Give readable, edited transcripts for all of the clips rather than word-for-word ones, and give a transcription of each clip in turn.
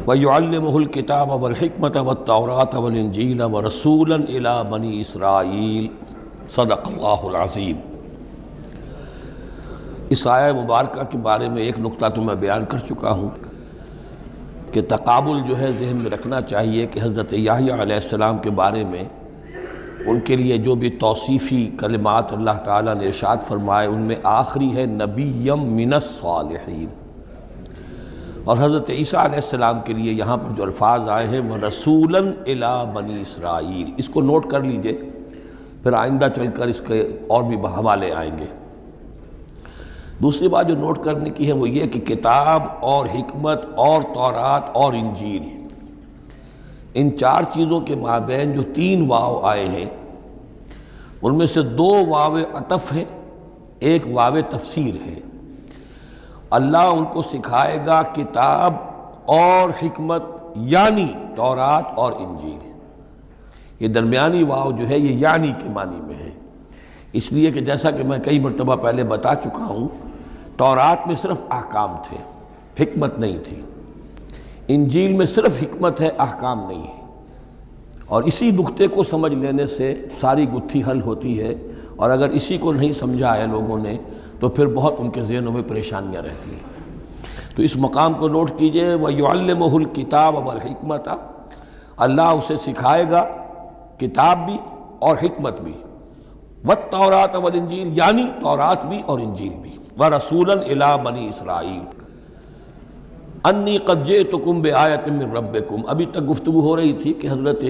وَيُعَلِّمُهُ الْكِتَابَ وَالْحِكْمَةَ وَالتَّوْرَاةَ وَالْإِنْجِيلَ وَرَسُولًا إِلَى بَنِي إِسْرَائِيلَ صدق اللہ العظیم۔ اس آیہ مبارکہ کے بارے میں ایک نقطہ تو میں بیان کر چکا ہوں کہ تقابل جو ہے ذہن میں رکھنا چاہیے کہ حضرت یحییٰ علیہ السلام کے بارے میں ان کے لیے جو بھی توصیفی کلمات اللہ تعالیٰ نے ارشاد فرمائے ان میں آخری ہے نبیم من الصالحین، اور حضرت عیسیٰ علیہ السلام کے لیے یہاں پر جو الفاظ آئے ہیں وَرَسُولًا إِلَىٰ بَنِي اسرائیل، اس کو نوٹ کر لیجئے، پھر آئندہ چل کر اس کے اور بھی حوالے آئیں گے۔ دوسری بات جو نوٹ کرنے کی ہے وہ یہ کہ کتاب اور حکمت اور تورات اور انجیل، ان چار چیزوں کے مابین جو تین واو آئے ہیں ان میں سے دو واو عطف ہیں، ایک واو تفسیر ہے۔ اللہ ان کو سکھائے گا کتاب اور حکمت، یعنی تورات اور انجیل۔ یہ درمیانی واو جو ہے یہ یعنی کے معنی میں ہے، اس لیے کہ جیسا کہ میں کئی مرتبہ پہلے بتا چکا ہوں، تورات میں صرف احکام تھے، حکمت نہیں تھی۔ انجیل میں صرف حکمت ہے، احکام نہیں ہے، اور اسی نقطے کو سمجھ لینے سے ساری گتھی حل ہوتی ہے، اور اگر اسی کو نہیں سمجھا ہے لوگوں نے تو پھر بہت ان کے ذہنوں میں پریشانیاں رہتی ہیں۔ تو اس مقام کو نوٹ کیجئے، وَيُعَلِّمُهُ الْكِتَابَ وَالْحِكْمَةَ، اللہ اسے سکھائے گا کتاب بھی اور حکمت بھی، وَالتَّوْرَاةَ وَالْإِنْجِيلَ، یعنی تورات بھی اور انجیل بھی، وَرَسُولًا إِلَىٰ بَنِي إِسْرَائِيلَ انی قد جئتکم بآیۃ من ربکم۔ ابھی تک گفتگو ہو رہی تھی کہ حضرت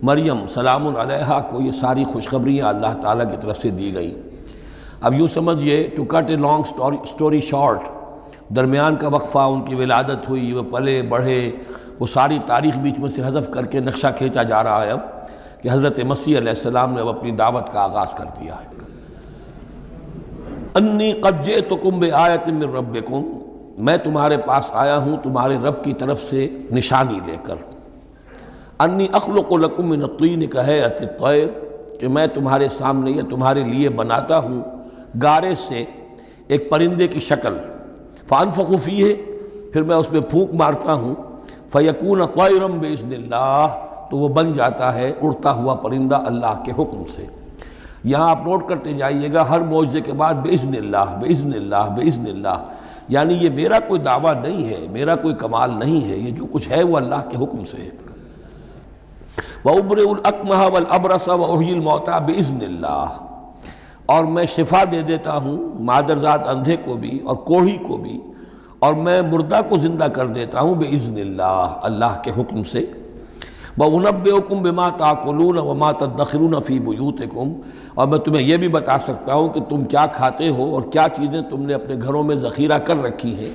مریم سلام علیہا کو یہ ساری خوشخبریاں اللہ تعالیٰ کی طرف سے دی گئیں۔ اب یوں سمجھئے، to cut a long story short, درمیان کا وقفہ ان کی ولادت ہوئی، وہ پلے بڑھے، وہ ساری تاریخ بیچ میں سے حذف کر کے نقشہ کھینچا جا رہا ہے اب کہ حضرت مسیح علیہ السلام نے اب اپنی دعوت کا آغاز کر دیا ہے۔ انی قد جئتکم بآیۃ من ربکم، میں تمہارے پاس آیا ہوں تمہارے رب کی طرف سے نشانی لے کر۔ انی اخلق لکم من الطین کہیئۃ الطیر، کہ میں تمہارے سامنے یا تمہارے لیے بناتا ہوں گارے سے ایک پرندے کی شکل، فانفخ فیہ، پھر میں اس میں پھونک مارتا ہوں، فیکون طیرا باذن اللہ، تو وہ بن جاتا ہے اڑتا ہوا پرندہ اللہ کے حکم سے۔ یہاں آپ نوٹ کرتے جائیے گا، ہر معجزے کے بعد باذن اللہ باذن اللہ باذن اللہ، یعنی یہ میرا کوئی دعویٰ نہیں ہے، میرا کوئی کمال نہیں ہے، یہ جو کچھ ہے وہ اللہ کے حکم سے ہے۔ وَأُبْرِئُ الْأَكْمَحَ وَالْأَبْرَصَ وَأُحْيِي الْمَوْتَىٰ بِإِذْنِ اللَّهِ، اور میں شفا دے دیتا ہوں مادرزاد اندھے کو بھی اور کوڑھی کو بھی، اور میں مردہ کو زندہ کر دیتا ہوں بِإِذْنِ اللَّهِ، اللہ کے حکم سے۔ وَأُنَبِّئُكُم بِمَا تَأْكُلُونَ وَمَا تَدَّخِرُونَ فِي بُيُوتِكُمْ، اور میں تمہیں یہ بھی بتا سکتا ہوں کہ تم کیا کھاتے ہو اور کیا چیزیں تم نے اپنے گھروں میں ذخیرہ کر رکھی ہیں۔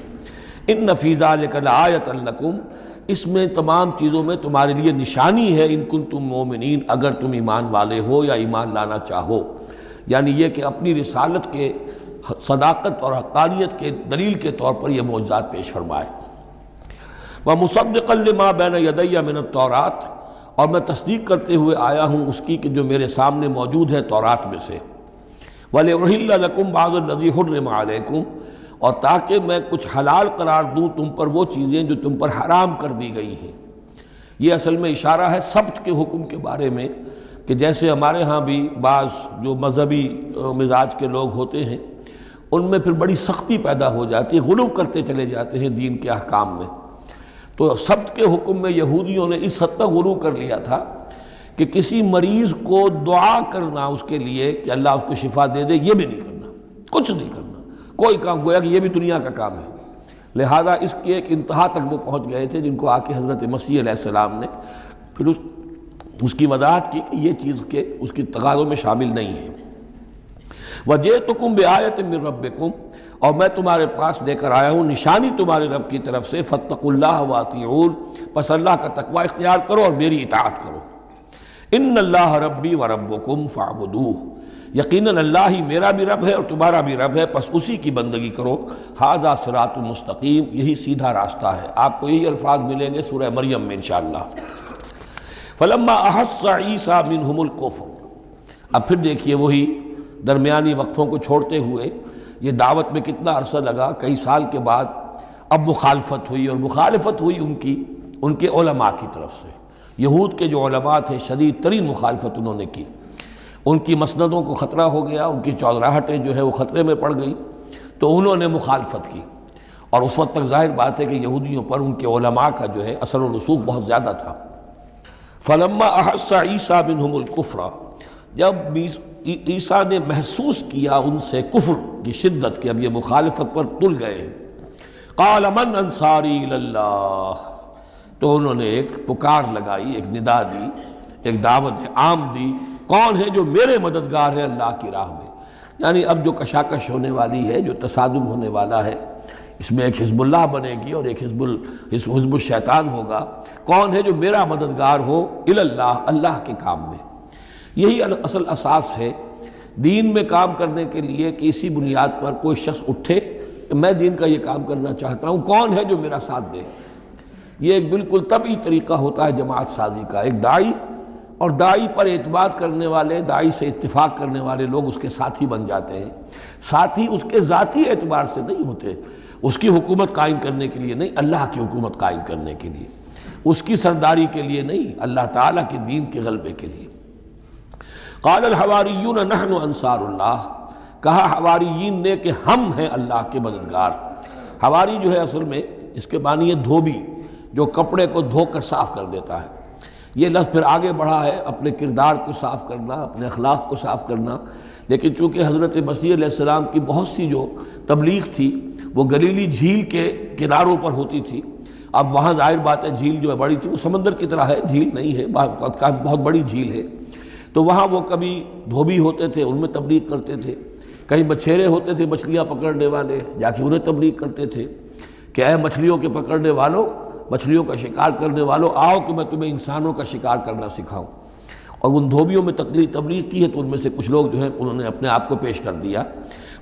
إِنَّ فِي ذَلِكَ لَآیَةً لَکُمْ، اس میں تمام چیزوں میں تمہارے لیے نشانی ہے، إِن كُنتُم مُؤْمِنِينَ، اگر تم ایمان والے ہو یا ایمان لانا چاہو، یعنی یہ کہ اپنی رسالت کے صداقت اور حقانیت کے دلیل کے طور پر یہ معجزات پیش فرمائے۔ وَمُصَدِّقًا لِمَا بَيْنَ يَدَيَّ مِنَ التَّوْرَاةِ، اور میں تصدیق کرتے ہوئے آیا ہوں اس کی کہ جو میرے سامنے موجود ہے تورات میں سے۔ وَلِأُحِلَّ لَكُمْ بَعْضَ الَّذِي حُرِّمَ عَلَيْكُمْ، اور تاکہ میں کچھ حلال قرار دوں تم پر وہ چیزیں جو تم پر حرام کر دی گئی ہیں۔ یہ اصل میں اشارہ ہے سبت کے حکم کے بارے میں، کہ جیسے ہمارے ہاں بھی بعض جو مذہبی مزاج کے لوگ ہوتے ہیں ان میں پھر بڑی سختی پیدا ہو جاتی ہے، غلو کرتے چلے جاتے ہیں دین کے احکام میں۔ تو سبت کے حکم میں یہودیوں نے اس حد تک غلو کر لیا تھا کہ کسی مریض کو دعا کرنا اس کے لیے کہ اللہ اس کو شفا دے دے، یہ بھی نہیں کرنا، کچھ نہیں کرنا، کوئی کام، گویا کہ یہ بھی دنیا کا کام ہے۔ لہذا اس کی ایک انتہا تک وہ پہنچ گئے تھے جن کو آ کے حضرت مسیح علیہ السلام نے پھر اس کی وضاحت کی کہ یہ چیز کے اس کی تقاضوں میں شامل نہیں ہے۔ وَجِئْتُكُم بِآیَةٍ مِّن رَبِّكُمْ، اور میں تمہارے پاس لے کر آیا ہوں نشانی تمہارے رب کی طرف سے، فَاتَّقُوا اللَّهَ وَأَطِیعُونِ، پس اللہ کا تقوی اختیار کرو اور میری اطاعت کرو۔ إِنَّ اللَّهَ رَبِّي وَرَبُّكُمْ فَاعْبُدُوهُ، یقیناً اللہ ہی میرا بھی رب ہے اور تمہارا بھی رب ہے، پس اسی کی بندگی کرو۔ ھذا صراط مستقیم، یہی سیدھا راستہ ہے۔ آپ کو یہی الفاظ ملیں گے سورہ مریم میں انشاءاللہ۔ فَلَمَّا أَحَسَّ عِیسیٰ مِنْهُمُ الْكُفْرَ، اب پھر دیکھیے وہی درمیانی وقفوں کو چھوڑتے ہوئے یہ دعوت میں کتنا عرصہ لگا، کئی سال کے بعد اب مخالفت ہوئی، اور مخالفت ہوئی ان کی ان کے علماء کی طرف سے۔ یہود کے جو علماء تھے شدید ترین مخالفت انہوں نے کی، ان کی مسندوں کو خطرہ ہو گیا، ان کی چودراہٹیں جو ہے وہ خطرے میں پڑ گئی، تو انہوں نے مخالفت کی۔ اور اس وقت تک ظاہر بات ہے کہ یہودیوں پر ان کے علماء کا جو ہے اثر و رسوخ بہت زیادہ تھا۔ فلما احس عیسیٰ منہم الکفر، جب عیسیٰ نے محسوس کیا ان سے کفر کی شدت کہ اب یہ مخالفت پر تل گئے ہیں، قال من انصاری الی اللہ، تو انہوں نے ایک پکار لگائی، ایک ندا دی، ایک دعوت عام دی، کون ہے جو میرے مددگار ہے اللہ کی راہ میں۔ یعنی اب جو کشاکش ہونے والی ہے، جو تصادم ہونے والا ہے، اس میں ایک حزب اللہ بنے گی اور ایک حزب الشیطان ہوگا، کون ہے جو میرا مددگار ہو الی اللہ، اللہ کے کام میں۔ یہی اصل اساس ہے دین میں کام کرنے کے لیے کہ اسی بنیاد پر کوئی شخص اٹھے کہ میں دین کا یہ کام کرنا چاہتا ہوں، کون ہے جو میرا ساتھ دے۔ یہ ایک بالکل طبعی طریقہ ہوتا ہے جماعت سازی کا، ایک داعی اور داعی پر اعتماد کرنے والے، داعی سے اتفاق کرنے والے لوگ اس کے ساتھی بن جاتے ہیں۔ ساتھی اس کے ذاتی اعتبار سے نہیں ہوتے، اس کی حکومت قائم کرنے کے لیے نہیں، اللہ کی حکومت قائم کرنے کے لیے، اس کی سرداری کے لیے نہیں، اللہ تعالیٰ کے دین کے غلبے کے لیے۔ قال الحواریون نحن انصار اللہ، کہا حواریین نے کہ ہم ہیں اللہ کے مددگار۔ حواری جو ہے اصل میں اس کے معنی ہے دھوبی، جو کپڑے کو دھو کر صاف کر دیتا ہے۔ یہ لفظ پھر آگے بڑھا ہے اپنے کردار کو صاف کرنا، اپنے اخلاق کو صاف کرنا، لیکن چونکہ حضرت مسیح علیہ السلام کی بہت سی جو تبلیغ تھی وہ گلیلی جھیل کے کناروں پر ہوتی تھی۔ اب وہاں ظاہر بات ہے جھیل جو ہے بڑی تھی، وہ سمندر کی طرح ہے، جھیل نہیں ہے، بہت بڑی جھیل ہے، تو وہاں وہ کبھی دھوبی ہوتے تھے، ان میں تبلیغ کرتے تھے، کہیں مچھیرے ہوتے تھے مچھلیاں پکڑنے والے، جا کے انہیں تبلیغ کرتے تھے کہ اے مچھلیوں کے پکڑنے والوں، مچھلیوں کا شکار کرنے والوں، آؤ کہ میں تمہیں انسانوں کا شکار کرنا سکھاؤں۔ اور ان دھوبیوں میں تبلیغ کی ہے، تو ان میں سے کچھ لوگ جو ہیں انہوں نے اپنے آپ کو پیش کر دیا۔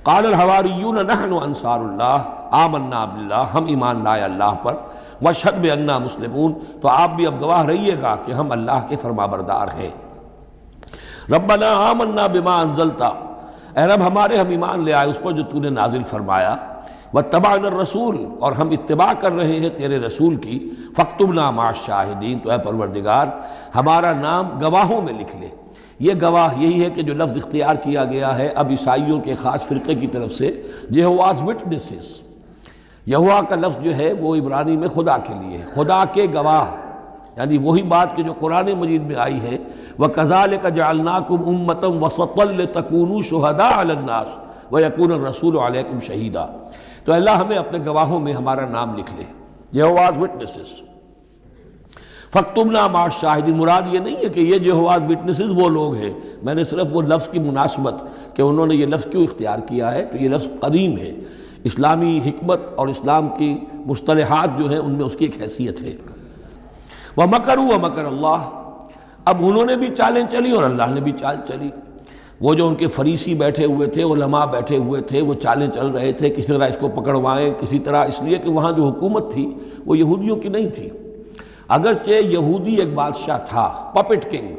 قال الحواریون نحن انصار اللہ آمنا باللہ، ہم ایمان لائے اللہ پر، واشہد بأننا مسلمون، تو آپ بھی اب گواہ رہیے گا کہ ہم اللہ کے فرما بردار ہیں۔ ربنا آمنا بما انزلت، اے رب ہمارے ہم ایمان لے آئے اس پر جو تو نے نازل فرمایا، واتبعنا الرسول، اور ہم اتباع کر رہے ہیں تیرے رسول کی، فاکتبنا مع الشاہدین، تو اے پروردگار ہمارا نام گواہوں میں لکھ لے۔ یہ گواہ یہی ہے کہ جو لفظ اختیار کیا گیا ہے اب عیسائیوں کے خاص فرقے کی طرف سے، یہواز وٹنسز۔ یہوا کا لفظ جو ہے وہ عبرانی میں خدا کے لیے ہے، خدا کے گواہ، یعنی وہی بات کہ جو قرآن مجید میں آئی ہے، وَكَذَلِكَ جَعَلْنَاكُمْ أُمَّةً وَسَطًا لِتَكُونُوا شُهَدَاءَ عَلَى النَّاسِ وَيَكُونَ الرَّسُولُ عَلَيْكُمْ شَهِيدًا، تو اللہ ہمیں اپنے گواہوں میں ہمارا نام لکھ لے، یہواز وٹنسز۔ فَاكْتُبْنَا مَعَ الشَّاهِدِينَ، مراد یہ نہیں ہے کہ یہ یہواز وٹنسز وہ لوگ ہیں، میں نے صرف وہ لفظ کی مناسبت کہ انہوں نے یہ لفظ کیوں اختیار کیا ہے، تو یہ لفظ قدیم ہے، اسلامی حکمت اور اسلام کی مصطلحات جو ہیں ان میں اس کی ایک حیثیت ہے۔ وَمَكَرُوا وَمَكَرَ اللَّهُ، اب انہوں نے بھی چالیں چلی اور اللہ نے بھی چال چلی۔ وہ جو ان کے فریسی بیٹھے ہوئے تھے، علماء بیٹھے ہوئے تھے، وہ چالیں چل رہے تھے کسی طرح اس کو پکڑوائیں، کسی طرح، اس لیے کہ وہاں جو حکومت تھی وہ یہودیوں کی نہیں تھی۔ اگرچہ یہودی ایک بادشاہ تھا، پپٹ کنگ،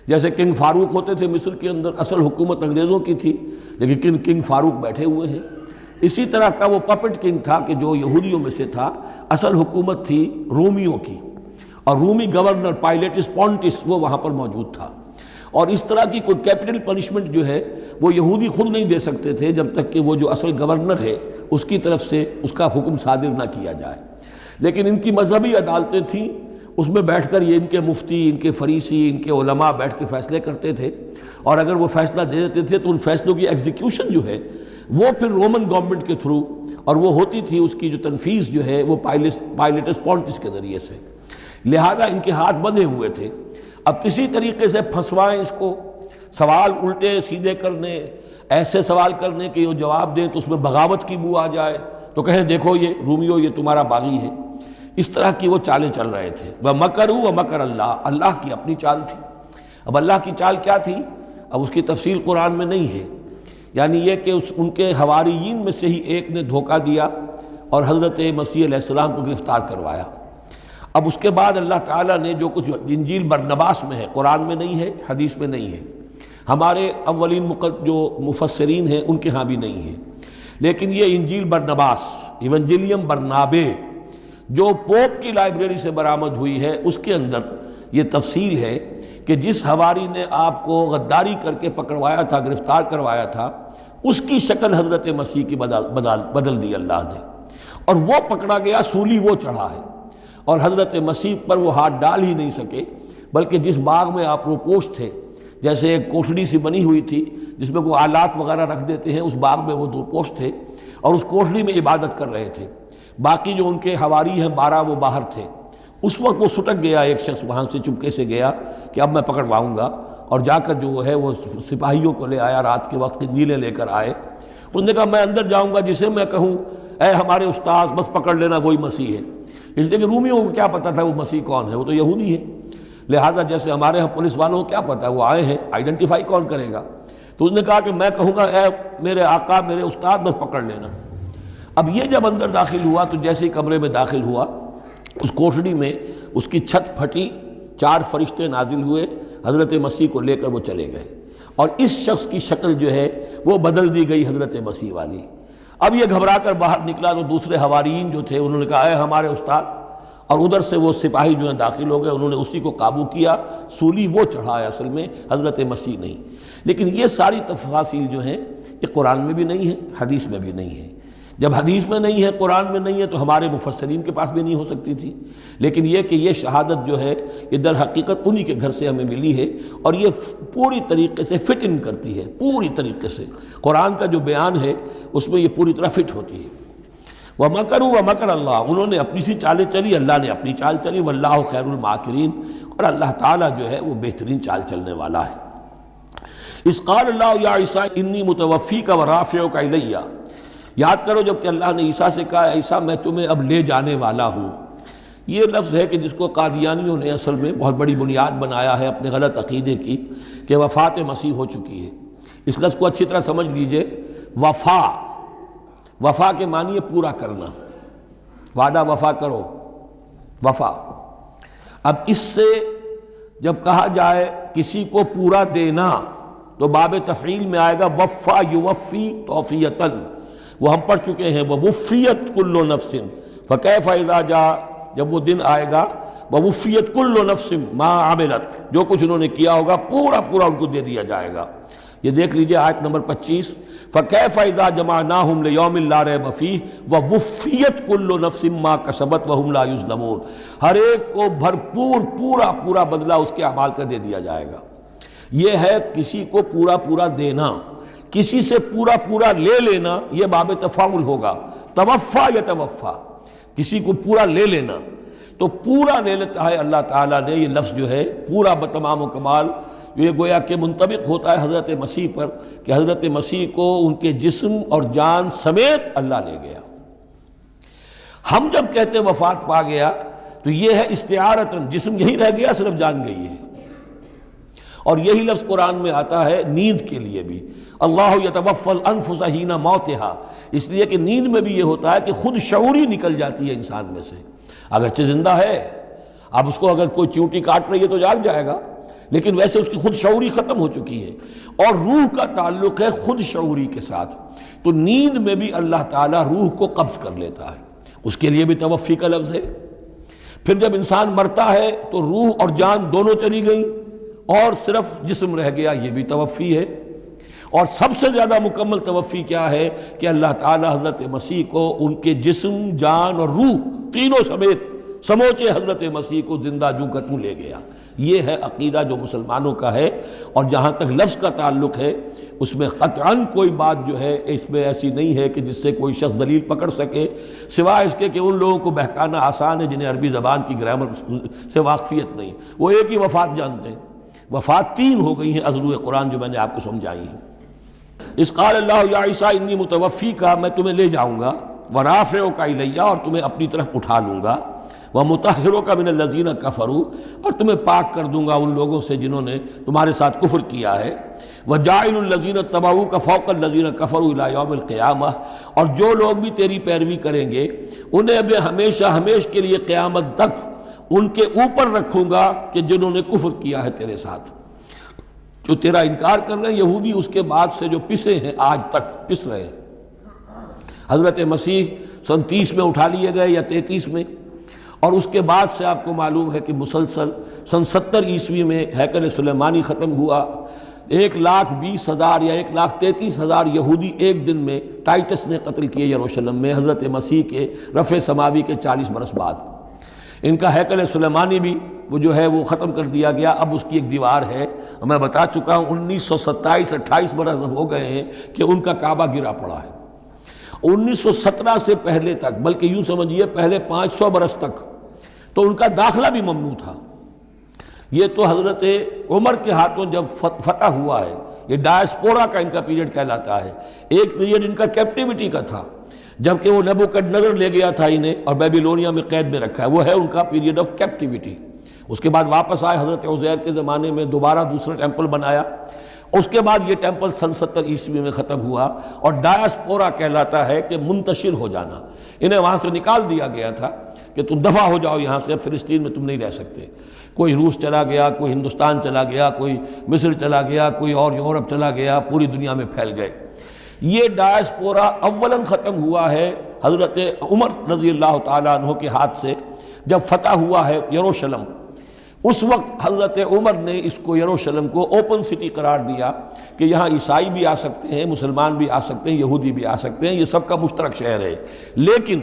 جیسے کنگ فاروق ہوتے تھے مصر کے اندر، اصل حکومت انگریزوں کی تھی، لیکن کنگ فاروق بیٹھے ہوئے ہیں۔ اسی طرح کا وہ پپٹ کنگ تھا کہ جو یہودیوں میں سے تھا، اصل حکومت تھی رومیوں کی، اور رومی گورنر پائلیٹس پونٹس وہ وہاں پر موجود تھا۔ اور اس طرح کی کوئی کیپٹل پنشمنٹ جو ہے وہ یہودی خود نہیں دے سکتے تھے جب تک کہ وہ جو اصل گورنر ہے اس کی طرف سے اس کا حکم صادر نہ کیا جائے، لیکن ان کی مذہبی عدالتیں تھیں، اس میں بیٹھ کر یہ ان کے مفتی، ان کے فریسی، ان کے علماء بیٹھ کے فیصلے کرتے تھے، اور اگر وہ فیصلہ دے دیتے تھے تو ان فیصلوں کی ایگزیکیوشن جو ہے وہ پھر رومن گورنمنٹ کے تھرو، اور وہ ہوتی تھی اس کی جو تنفیذ جو ہے وہ پائلیٹس پونٹس کے ذریعے سے، لہذا ان کے ہاتھ بندھے ہوئے تھے۔ اب کسی طریقے سے پھنسوائیں اس کو، سوال الٹے سیدھے کرنے، ایسے سوال کرنے کہ وہ جواب دیں تو اس میں بغاوت کی بو آ جائے، تو کہیں دیکھو یہ رومیو یہ تمہارا باغی ہے، اس طرح کی وہ چالیں چل رہے تھے۔ وَمَكَرُوا وَمَكَرَ اللَّهُ، اللہ کی اپنی چال تھی۔ اب اللہ کی چال کیا تھی، اب اس کی تفصیل قرآن میں نہیں ہے، یعنی یہ کہ ان کے حواریین میں سے ہی ایک نے دھوکہ دیا اور حضرت مسیح علیہ السلام کو گرفتار کروایا۔ اب اس کے بعد اللہ تعالیٰ نے جو کچھ انجیل برنباس میں ہے، قرآن میں نہیں ہے، حدیث میں نہیں ہے، ہمارے اولین جو مفسرین ہیں ان کے ہاں بھی نہیں ہے، لیکن یہ انجیل برنباس، ایونجیلیم برنابے، جو پوپ کی لائبریری سے برآمد ہوئی ہے اس کے اندر یہ تفصیل ہے کہ جس حواری نے آپ کو غداری کر کے پکڑوایا تھا، گرفتار کروایا تھا، اس کی شکل حضرت مسیح کی بدل دی اللہ نے، اور وہ پکڑا گیا، سولی وہ چڑھا ہے، اور حضرت مسیح پر وہ ہاتھ ڈال ہی نہیں سکے، بلکہ جس باغ میں آپ روپوش تھے، جیسے ایک کوٹھڑی سی بنی ہوئی تھی جس میں کوئی آلات وغیرہ رکھ دیتے ہیں، اس باغ میں وہ روپوش تھے اور اس کوٹھڑی میں عبادت کر رہے تھے، باقی جو ان کے حواری ہیں 12 وہ باہر تھے۔ اس وقت وہ سٹک گیا، ایک شخص وہاں سے چپکے سے گیا کہ اب میں پکڑواؤں گا، اور جا کر جو ہے وہ سپاہیوں کو لے آیا، رات کے وقت قندیلیں لے کر آئے، اس نے کہا میں اندر جاؤں گا، جسے میں کہوں اے ہمارے استاد بس پکڑ لینا وہی مسیح ہے، اس لیے کہ رومیوں کو کیا پتا تھا وہ مسیح کون ہے، وہ تو یہودی ہے، لہذا جیسے ہمارے ہاں پولیس والوں کو کیا پتا ہے وہ آئے ہیں، آئیڈینٹیفائی کون کرے گا، تو اس نے کہا کہ میں کہوں گا اے میرے آقا میرے استاد بس پکڑ لینا۔ اب یہ جب اندر داخل ہوا تو جیسے ہی کمرے میں داخل ہوا، اس کوٹھڑی میں اس کی چھت پھٹی، 4 فرشتے نازل ہوئے، حضرت مسیح کو لے کر وہ چلے گئے، اور اس شخص کی شکل جو ہے وہ بدل دی گئی حضرت مسیح والی۔ اب یہ گھبرا کر باہر نکلا تو دوسرے حواریین جو تھے انہوں نے کہا اے ہمارے استاد، اور ادھر سے وہ سپاہی جو ہیں داخل ہو گئے، انہوں نے اسی کو قابو کیا، سولی وہ چڑھا ہے اصل میں، حضرت مسیح نہیں۔ لیکن یہ ساری تفاصیل جو ہیں یہ قرآن میں بھی نہیں ہے، حدیث میں بھی نہیں ہے۔ جب حدیث میں نہیں ہے، قرآن میں نہیں ہے، تو ہمارے مفسرین کے پاس بھی نہیں ہو سکتی تھی، لیکن یہ کہ یہ شہادت جو ہے یہ در حقیقت انہی کے گھر سے ہمیں ملی ہے، اور یہ پوری طریقے سے فٹ ان کرتی ہے، پوری طریقے سے قرآن کا جو بیان ہے اس میں یہ پوری طرح فٹ ہوتی ہے۔ وَمَكَرُوا وَمَكَرَ اللَّهُ، انہوں نے اپنی سی چالیں چلی، اللہ نے اپنی چال چلی، وَاللَّهُ خَيْرُ الْمَاكِرِينَ، اور اللہ تعالیٰ جو ہے وہ بہترین چال چلنے والا ہے۔ اِذْ قَالَ اللَّهُ يَا عِيسَىٰ إِنِّي مُتَوَفِّيكَ وَرَافِعُكَ إِلَيَّ، یاد کرو جب کہ اللہ نے عیسیٰ سے کہا عیسیٰ میں تمہیں اب لے جانے والا ہوں، یہ لفظ ہے کہ جس کو قادیانیوں نے اصل میں بہت بڑی بنیاد بنایا ہے اپنے غلط عقیدے کی، کہ وفات مسیح ہو چکی ہے۔ اس لفظ کو اچھی طرح سمجھ لیجئے، وفا کے معنی ہے پورا کرنا، وعدہ وفا کرو، وفا۔ اب اس سے جب کہا جائے کسی کو پورا دینا تو باب تفعیل میں آئے گا وفا یوفی توفیتاً، وہ ہم پڑھ چکے ہیں، ووفیت کل نفس فکیف اذا جاء، جب وہ دن آئے گا ووفیت کل نفس ما عملت، جو کچھ انہوں نے کیا ہوگا پورا پورا ان کو دے دیا جائے گا۔ یہ دیکھ لیجئے آیت نمبر 25، فکیف اذا جمعناہم لیوم لا ریب فیہ ووفیت کل نفس ما کسبت وہم لا یظلمون، ہر ایک کو بھرپور پورا پورا بدلہ اس کے اعمال کا دے دیا جائے گا۔ یہ ہے کسی کو پورا پورا دینا، کسی سے پورا پورا لے لینا یہ باب تفاعل ہوگا، توفا یا توفا، کسی کو پورا لے لینا، تو پورا لے لیتا ہے اللہ تعالیٰ نے، یہ لفظ جو ہے پورا بتمام و کمال، یہ گویا کہ منطبق ہوتا ہے حضرت مسیح پر، کہ حضرت مسیح کو ان کے جسم اور جان سمیت اللہ لے گیا۔ ہم جب کہتے ہیں وفات پا گیا تو یہ ہے استعارتاً، جسم یہی رہ گیا صرف جان گئی ہے، اور یہی لفظ قرآن میں آتا ہے نیند کے لیے بھی، اللہ یتوفی الانفس حین موتہا، اس لیے کہ نیند میں بھی یہ ہوتا ہے کہ خود شعوری نکل جاتی ہے انسان میں سے، اگرچہ زندہ ہے، اب اس کو اگر کوئی چیونٹی کاٹ رہی ہے تو جاگ جائے گا، لیکن ویسے اس کی خود شعوری ختم ہو چکی ہے، اور روح کا تعلق ہے خود شعوری کے ساتھ، تو نیند میں بھی اللہ تعالیٰ روح کو قبض کر لیتا ہے، اس کے لیے بھی توفی کا لفظ ہے۔ پھر جب انسان مرتا ہے تو روح اور جان دونوں چلی گئیں اور صرف جسم رہ گیا، یہ بھی توفی ہے۔ اور سب سے زیادہ مکمل توفی کیا ہے کہ اللہ تعالیٰ حضرت مسیح کو ان کے جسم، جان اور روح تینوں سمیت سموچے حضرت مسیح کو زندہ جو کا توں لے گیا۔ یہ ہے عقیدہ جو مسلمانوں کا ہے، اور جہاں تک لفظ کا تعلق ہے اس میں قطعاً کوئی بات جو ہے اس میں ایسی نہیں ہے کہ جس سے کوئی شخص دلیل پکڑ سکے، سوائے اس کے کہ ان لوگوں کو بہکانا آسان ہے جنہیں عربی زبان کی گرامر سے واقفیت نہیں، وہ ایک ہی وفات جانتے ہیں۔ وفات 3 ہو گئی ہیں اضلوع قرآن جو میں نے آپ کو سمجھائی ہیں۔ اس قال اللہ یا عیسیٰ انی متوفیک، میں تمہیں لے جاؤں گا، ورافعک الیہ، اور تمہیں اپنی طرف اٹھا لوں گا، ومطہرک من الذین کفروا، اور تمہیں پاک کر دوں گا ان لوگوں سے جنہوں نے تمہارے ساتھ کفر کیا ہے، وجاعل الذین اتبعوک فوق الذین کفروا الی یوم القیامہ، اور جو لوگ بھی تیری پیروی کریں گے انہیں اب ہمیشہ ہمیش کے لیے قیامت تک ان کے اوپر رکھوں گا کہ جنہوں نے کفر کیا ہے تیرے ساتھ، جو تیرا انکار کر رہے ہیں یہودی، اس کے بعد سے جو پسے ہیں آج تک پس رہے ہیں۔ حضرت مسیح سن 30 میں اٹھا لیے گئے یا 33 میں، اور اس کے بعد سے آپ کو معلوم ہے کہ مسلسل سن 70 عیسوی میں ہیکل سلیمانی ختم ہوا، 1,20,000 یا 1,33,000 یہودی ایک دن میں ٹائٹس نے قتل کیے یروشلم میں، حضرت مسیح کے رفع سماوی کے 40 برس بعد۔ ان کا ہیکل سلیمانی بھی وہ جو ہے وہ ختم کر دیا گیا، اب اس کی ایک دیوار ہے، میں بتا چکا ہوں 1927-28 برس ہو گئے ہیں کہ ان کا کعبہ گرا پڑا ہے۔ 1917 سے پہلے تک، بلکہ یوں سمجھیے پہلے 500 برس تک تو ان کا داخلہ بھی ممنوع تھا۔ یہ تو حضرت عمر کے ہاتھوں جب فتح ہوا ہے، یہ ڈائسپورا کا ان کا پیریڈ کہلاتا ہے۔ ایک پیریڈ ان کا کیپٹیوٹی کا تھا، جبکہ وہ نبوکدنضر لے گیا تھا انہیں اور بیبیلونیا میں قید میں رکھا ہے، وہ ہے ان کا پیریڈ آف کیپٹیوٹی۔ اس کے بعد واپس آئے حضرت عزیر کے زمانے میں، دوبارہ دوسرا ٹیمپل بنایا، اس کے بعد یہ ٹیمپل سن 70 عیسوی میں ختم ہوا، اور ڈائسپورا کہلاتا ہے کہ منتشر ہو جانا۔ انہیں وہاں سے نکال دیا گیا تھا کہ تم دفع ہو جاؤ یہاں سے، اب فلسطین میں تم نہیں رہ سکتے۔ کوئی روس چلا گیا، کوئی ہندوستان چلا گیا، کوئی مصر چلا گیا، کوئی اور یورپ چلا گیا، پوری دنیا میں پھیل گئے۔ یہ ڈائسپورا اولاً ختم ہوا ہے حضرت عمر رضی اللہ تعالیٰ عنہ کے ہاتھ سے، جب فتح ہوا ہے یروشلم۔ اس وقت حضرت عمر نے اس کو یروشلم کو اوپن سٹی قرار دیا کہ یہاں عیسائی بھی آ سکتے ہیں، مسلمان بھی آ سکتے ہیں، یہودی بھی آ سکتے ہیں، یہ سب کا مشترک شہر ہے۔ لیکن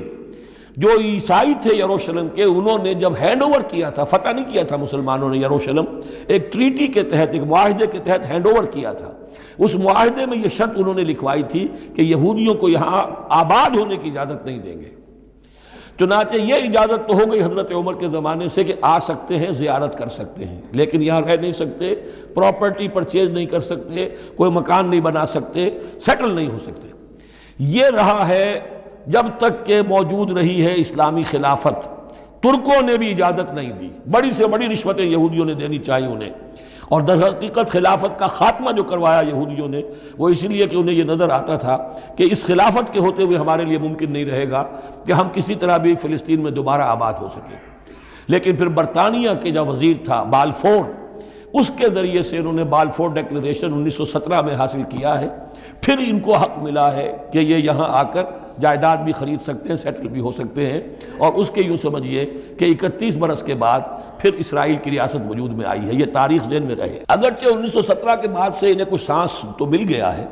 جو عیسائی تھے یروشلم کے، انہوں نے جب ہینڈ اوور کیا تھا، فتح نہیں کیا تھا مسلمانوں نے یروشلم، ایک ٹریٹی کے تحت، ایک معاہدے کے تحت ہینڈ اوور کیا تھا۔ اس معاہدے میں یہ شرط انہوں نے لکھوائی تھی کہ یہودیوں کو یہاں آباد ہونے کی اجازت نہیں دیں گے۔ چنانچہ یہ اجازت تو ہو گئی حضرت عمر کے زمانے سے کہ آ سکتے ہیں، زیارت کر سکتے ہیں، لیکن یہاں رہ نہیں سکتے، پراپرٹی پرچیز نہیں کر سکتے، کوئی مکان نہیں بنا سکتے، سیٹل نہیں ہو سکتے۔ یہ رہا ہے جب تک کہ موجود رہی ہے اسلامی خلافت۔ ترکوں نے بھی اجازت نہیں دی، بڑی سے بڑی رشوتیں یہودیوں نے دینی چاہیے انہیں، اور در حقیقت خلافت کا خاتمہ جو کروایا یہودیوں نے، وہ اس لیے کہ انہیں یہ نظر آتا تھا کہ اس خلافت کے ہوتے ہوئے ہمارے لیے ممکن نہیں رہے گا کہ ہم کسی طرح بھی فلسطین میں دوبارہ آباد ہو سکیں۔ لیکن پھر برطانیہ کے جو وزیر تھا بالفور، اس کے ذریعے سے انہوں نے بالفور ڈیکلریشن 1917 میں حاصل کیا ہے۔ پھر ان کو حق ملا ہے کہ یہ یہاں آ کر جائیداد بھی خرید سکتے ہیں، سیٹل بھی ہو سکتے ہیں، اور اس کے یوں سمجھیے کہ 31 برس کے بعد پھر اسرائیل کی ریاست وجود میں آئی ہے۔ یہ تاریخ ذہن میں رہے۔ اگرچہ 1917 کے بعد سے انہیں کچھ سانس تو مل گیا ہے،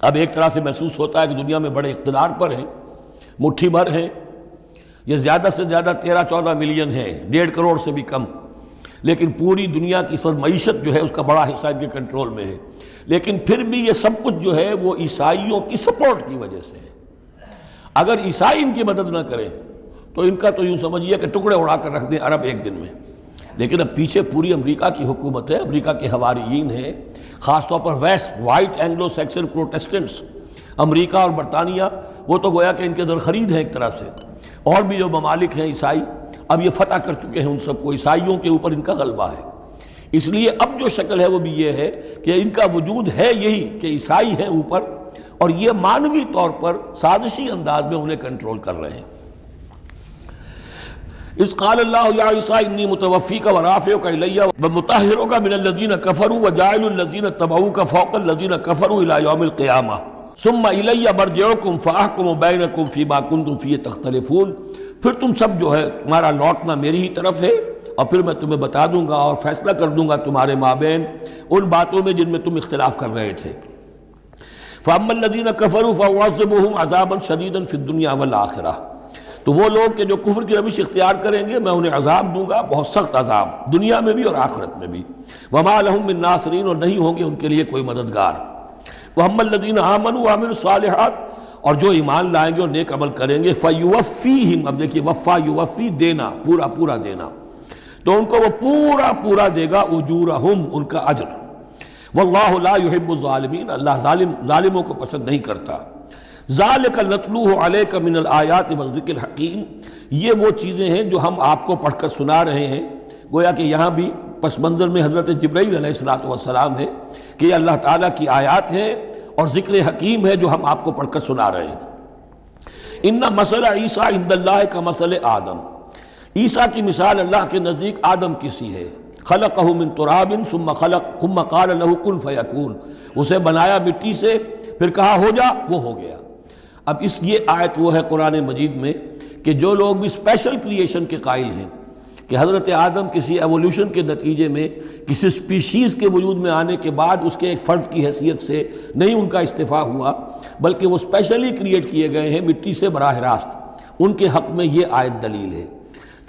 اب ایک طرح سے محسوس ہوتا ہے کہ دنیا میں بڑے اقتدار پر ہیں، مٹھی بھر ہیں، یہ زیادہ سے زیادہ 13-14 ملین ہیں، 1.5 کروڑ سے بھی کم، لیکن پوری دنیا کی سب معیشت جو ہے اس کا بڑا حصہ ان کے کنٹرول میں ہے۔ لیکن پھر بھی یہ سب کچھ جو ہے وہ عیسائیوں کی سپورٹ کی وجہ سے ہے۔ اگر عیسائی ان کی مدد نہ کریں تو ان کا تو یوں سمجھیے کہ ٹکڑے اڑا کر رکھ دیں عرب ایک دن میں۔ لیکن اب پیچھے پوری امریکہ کی حکومت ہے، امریکہ کے حواریین ہیں، خاص طور پر west white Anglo Saxon Protestants, امریکہ اور برطانیہ، وہ تو گویا کہ ان کے در خرید ہیں ایک طرح سے، اور بھی جو ممالک ہیں عیسائی اب یہ فتح کر چکے ہیں ان سب کو، عیسائیوں کے اوپر ان کا غلبہ ہے۔ اس لیے اب جو شکل ہے وہ بھی یہ ہے کہ ان کا وجود ہے یہی کہ عیسائی ہیں اوپر، اور یہ معنوی طور پر سازشی انداز میں انہیں کنٹرول کر رہے ہیں۔ اذ قال اللہ یا عیسیٰ انی متوفیک ورافعک الی ومطہرک من الذین کفروا وجاعل الذین اتبعوک فوق الذین کفروا الی یوم القیامہ ثم الی مرجعکم فاحکم بینکم فیما کنتم فیہ تختلفون۔ پھر تم سب جو ہے تمہارا لوٹنا میری ہی طرف ہے، اور پھر میں تمہیں بتا دوں گا اور فیصلہ کر دوں گا تمہارے مابین ان باتوں میں جن میں تم اختلاف کر رہے تھے۔ فَأَمَّا الَّذِينَ كَفَرُوا فَأُعَذِّبُهُمْ عَذَابًا شَدِيدًا فِي الدُّنْيَا وَالْآخِرَةِ، تو وہ لوگ کہ جو کفر کی روش اختیار کریں گے میں انہیں عذاب دوں گا، بہت سخت عذاب، دنیا میں بھی اور آخرت میں بھی۔ وَمَا لَهُم مِّن نَاصِرِينَ، اور نہیں ہوں گے ان کے لیے کوئی مددگار۔ وَأَمَّا الَّذِينَ آمَنُوا وَعَمِلُوا الصَّالِحَاتِ، اور جو ایمان لائیں گے اور نیک عمل کریں گے، فَيُوَفِّيهِمْ، اب دیکھیے وفا یوفی دینا، پورا پورا دینا، تو ان کو وہ پورا پورا دے گا، اجورہم، ان کا اجر۔ واللہ لا يحب الظالمین، اللہ ظالموں کو پسند نہیں کرتا۔ ذالک نتلوہ علیک من الآیات والذکر الحکیم، یہ وہ چیزیں ہیں جو ہم آپ کو پڑھ کر سنا رہے ہیں۔ گویا کہ یہاں بھی پس منظر میں حضرت جبرائیل علیہ السلام ہے کہ یہ اللہ تعالیٰ کی آیات ہیں اور ذکر حکیم ہے جو ہم آپ کو پڑھ کر سنا رہے ہیں۔ ان مثل عیسیٰ عند اللہ کمثل آدم، عیسیٰ کی مثال اللہ کے نزدیک آدم کی سی ہے۔ خلقہ من تراب ثم قال له کن فیکون، اسے بنایا مٹی سے، پھر کہا ہو جا، وہ ہو گیا۔ اب یہ آیت وہ ہے قرآن مجید میں کہ جو لوگ بھی اسپیشل کریشن کے قائل ہیں کہ حضرت آدم کسی ایولیوشن کے نتیجے میں کسی سپیشیز کے وجود میں آنے کے بعد اس کے ایک فرد کی حیثیت سے نہیں ان کا استفاء ہوا، بلکہ وہ اسپیشلی کریٹ کیے گئے ہیں مٹی سے براہ راست، ان کے حق میں یہ آیت دلیل ہے۔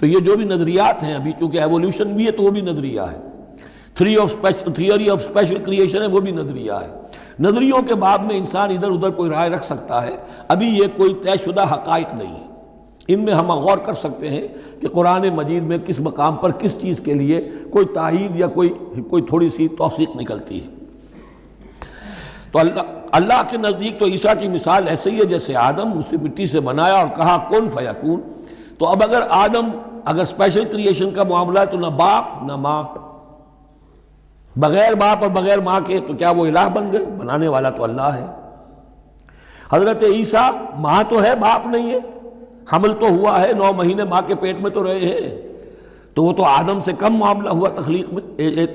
تو یہ جو بھی نظریات ہیں ابھی، چونکہ ایولیوشن بھی ہے تو وہ بھی نظریہ ہے، تھیوری آف اسپیشل کریشن ہے وہ بھی نظریہ ہے۔ نظریوں کے باب میں انسان ادھر ادھر کوئی رائے رکھ سکتا ہے، ابھی یہ کوئی طے شدہ حقائق نہیں ہے۔ ان میں ہم غور کر سکتے ہیں کہ قرآن مجید میں کس مقام پر کس چیز کے لیے کوئی تائید یا کوئی تھوڑی سی توثیق نکلتی ہے۔ تو اللہ کے نزدیک تو عیسیٰ کی مثال ایسے ہی ہے جیسے آدم، اسے مٹی سے بنایا اور کہا کن فیکون۔ تو اب اگر اسپیشل کریشن کا معاملہ ہے تو نہ باپ نہ ماں، بغیر باپ اور بغیر ماں کے تو کیا وہ الہ بن گئے؟ بنانے والا تو اللہ ہے۔ حضرت عیسیٰ ماں تو ہے باپ نہیں ہے، حمل تو ہوا ہے، 9 مہینے ماں کے پیٹ میں تو رہے ہیں، تو وہ تو آدم سے کم معاملہ ہوا تخلیق میں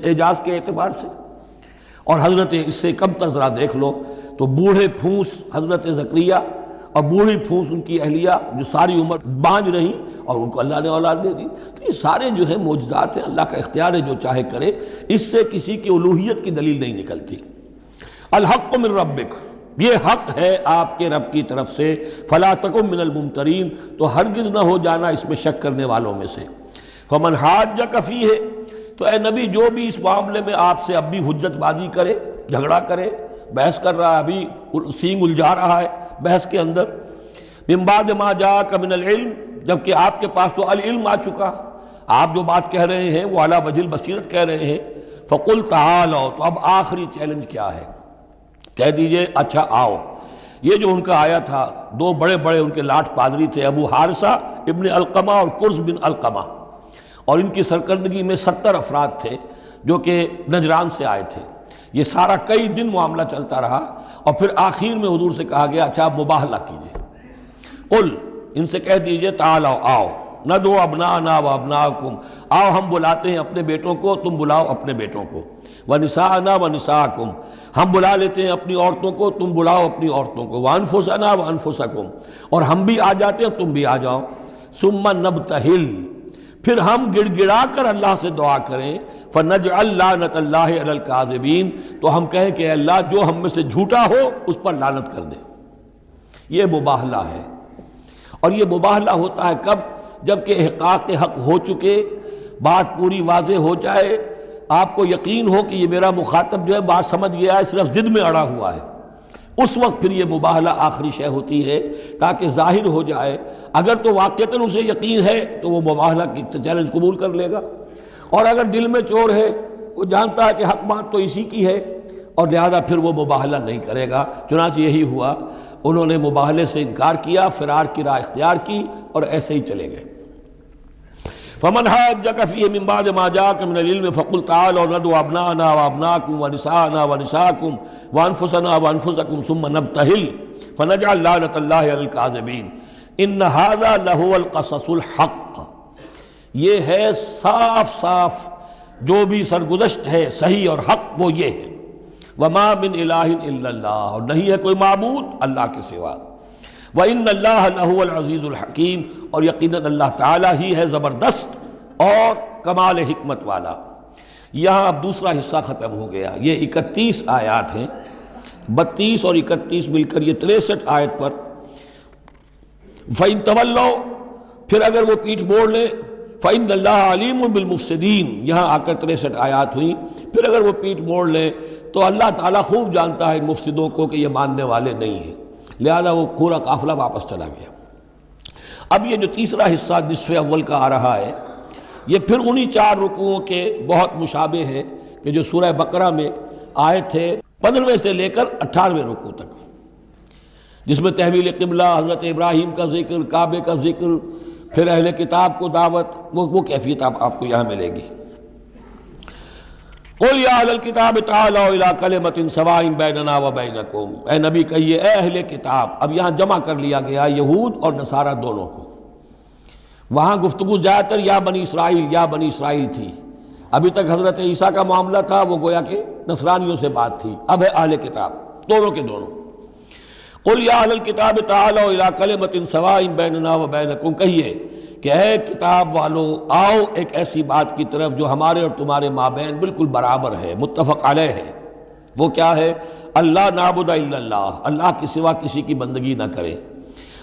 اعجاز کے اعتبار سے۔ اور حضرت اس سے کم تر ذرا دیکھ لو تو بوڑھے پھونس حضرت زکریہ اور بوڑھی پھونس ان کی اہلیہ جو ساری عمر بانجھ رہیں اور ان کو اللہ نے اولاد دے دی۔ تو یہ سارے جو ہیں معجزات ہیں، اللہ کا اختیار ہے جو چاہے کرے، اس سے کسی کی الوہیت کی دلیل نہیں نکلتی۔ الحق من ربک، یہ حق ہے آپ کے رب کی طرف سے، فلا تکن من الممترین، تو ہرگز نہ ہو جانا اس میں شک کرنے والوں میں سے۔ فمن حاجک فیہ، تو اے نبی جو بھی اس معاملے میں آپ سے اب بھی حجت بازی کرے، جھگڑا کرے، بحث کر رہا ہے، ابھی سینگ الجھا رہا ہے بحث کے اندر، من بعد ما جاءک من العلم، جبکہ آپ کے پاس تو العلم آ چکا، آپ جو بات کہہ رہے ہیں وہ علی وجہ البصیرت کہہ رہے ہیں، فقل تعالوا، تو اب آخری چیلنج کیا ہے؟ کہہ دیجئے اچھا آؤ۔ یہ جو ان کا آیا تھا، 2 بڑے بڑے ان کے لاٹ پادری تھے، ابو حارثہ ابن علقمہ اور قرظ بن علقمہ، اور ان کی سرکردگی میں 70 افراد تھے جو کہ نجران سے آئے تھے۔ یہ سارا کئی دن معاملہ چلتا رہا، اور پھر آخر میں حضور سے کہا گیا اچھا آپ مباہلہ کیجئے، قل، ان سے کہہ دیجئے تعالوا، آؤ، ندعو ابناءنا و ابناءکم، آؤ ہم بلاتے ہیں اپنے بیٹوں کو، تم بلاؤ اپنے بیٹوں کو، ونساءنا ونساءکم، ہم بلا لیتے ہیں اپنی عورتوں کو، تم بلاؤ اپنی عورتوں کو، وانفسنا وانفسکم، اور ہم بھی آ جاتے ہیں تم بھی آ جاؤ، ثم نبتہل، پھر ہم گڑ گڑا کر اللہ سے دعا کریں، فنجعل لعنت اللہ علی الکاذبین، تو ہم کہیں کہ اے اللہ جو ہم میں سے جھوٹا ہو اس پر لعنت کر دے۔ یہ مباہلہ ہے، اور یہ مباہلہ ہوتا ہے کب؟ جب کہ احقاق حق ہو چکے، بات پوری واضح ہو جائے، آپ کو یقین ہو کہ یہ میرا مخاطب جو ہے بات سمجھ گیا ہے، صرف ضد میں اڑا ہوا ہے، اس وقت پھر یہ مباہلہ آخری شے ہوتی ہے تاکہ ظاہر ہو جائے۔ اگر تو واقعتاً اسے یقین ہے تو وہ مباہلہ کی چیلنج قبول کر لے گا، اور اگر دل میں چور ہے، وہ جانتا ہے کہ حق بات تو اسی کی ہے، اور لہذا پھر وہ مباہلہ نہیں کرے گا۔ چنانچہ یہی ہوا، انہوں نے مباہلے سے انکار کیا، فرار کی راہ اختیار کی، اور ایسے ہی چلے گئے۔ فمن حاجک فیہ من بعد ما جاءک من العلم فقل تعالوا ندعو ابناءنا وابناءکم ونساءنا ونساءکم وانفسنا وانفسکم ثم نبتہل فنجعل لعنت اللہ علی الکاذبین ان ھذا لہو القصص الحق، یہ ہے صاف صاف جو بھی سرگزشت ہے صحیح اور حق وہ یہ ہے، وما من الہ الا اللہ، اور نہیں ہے کوئی معبود اللہ کے سوا، وَإِنَّ اللَّهَ لَهُوَ الْعَزِيزُ الْحَكِيمُ، اور یقیناً اللہ تعالیٰ ہی ہے زبردست اور کمال حکمت والا۔ یہاں اب دوسرا حصہ ختم ہو گیا، یہ 31 آیات ہیں، 32 اور 31 مل کر یہ 63 آیت پر۔ فَإِن تَوَلَّوْا، پھر اگر وہ پیٹھ موڑ لیں، فَإِنَّ اللَّهَ عَلِيمٌ بِالْمُفْسِدِينَ، یہاں آ کر 63 آیات ہوئیں، پھر اگر وہ پیٹھ موڑ لیں تو اللہ تعالیٰ خوب جانتا ہے ان مفسدوں کو کہ یہ ماننے والے نہیں ہیں، لہذا وہ پورا قافلہ واپس چلا گیا۔ اب یہ جو تیسرا حصہ نصف اول کا آ رہا ہے، یہ پھر انہی 4 رکوعوں کے بہت مشابہ ہے کہ جو سورہ بقرہ میں آئے تھے 15ویں سے لے کر 18ویں رکوع تک، جس میں تحویل قبلہ، حضرت ابراہیم کا ذکر، کعبے کا ذکر، پھر اہل کتاب کو دعوت، وہ کیفیت آپ کو یہاں ملے گی۔ قل یا اہل الکتاب تعالوا الی کلمۃ سواء بیننا و بینکم، اے نبی کہیے اے اہل کتاب، اب یہاں جمع کر لیا گیا یہود اور نصارہ دونوں کو۔ وہاں گفتگو زیادہ تر یا بنی اسرائیل تھی، ابھی تک حضرت عیسیٰ کا معاملہ تھا، وہ گویا کہ نصرانیوں سے بات تھی، اب ہے اہل کتاب، دونوں کے دونوں۔ قل یا اہل الکتاب تعالوا الی کلمۃ سواء بیننا وبینکم، کہیے کہ اے کتاب والو آؤ ایک ایسی بات کی طرف جو ہمارے اور تمہارے مابین بالکل برابر ہے، متفق علیہ ہے۔ وہ کیا ہے؟ اللہ نعبد الا اللہ، اللہ کے سوا کسی کی بندگی نہ کریں،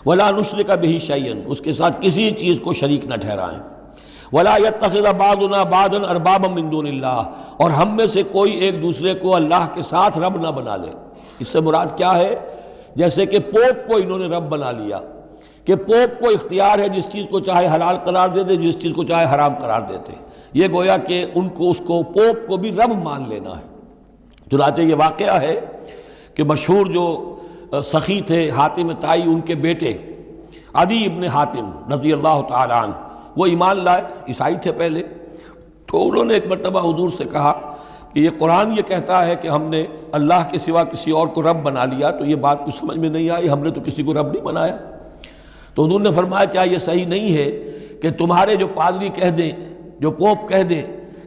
ولا نشرک بہ شیئا، اس کے ساتھ کسی چیز کو شریک نہ ٹھہرائیں، ولا یتخذ بعضنا بعضا اربابا من دون اللہ، اور ہم میں سے کوئی ایک دوسرے کو اللہ کے ساتھ رب نہ بنا لے۔ اس سے مراد کیا ہے؟ جیسے کہ پوپ کو انہوں نے رب بنا لیا، کہ پوپ کو اختیار ہے جس چیز کو چاہے حلال قرار دے دے، جس چیز کو چاہے حرام قرار دیتے، یہ گویا کہ ان کو اس کو پوپ کو بھی رب مان لینا ہے۔ چنانچہ یہ واقعہ ہے کہ مشہور جو سخی تھے حاتم طائی، ان کے بیٹے عدی ابن حاتم رضی اللہ تعالیٰ عنہ، وہ ایمان لائے، عیسائی تھے پہلے، تو انہوں نے ایک مرتبہ حضور سے کہا کہ یہ قرآن یہ کہتا ہے کہ ہم نے اللہ کے سوا کسی اور کو رب بنا لیا، تو یہ بات کچھ سمجھ میں نہیں آئی، ہم نے تو کسی کو رب نہیں بنایا۔ تو حضور نے فرمایا کیا یہ صحیح نہیں ہے کہ تمہارے جو پادری کہہ دیں، جو پوپ کہہ دیں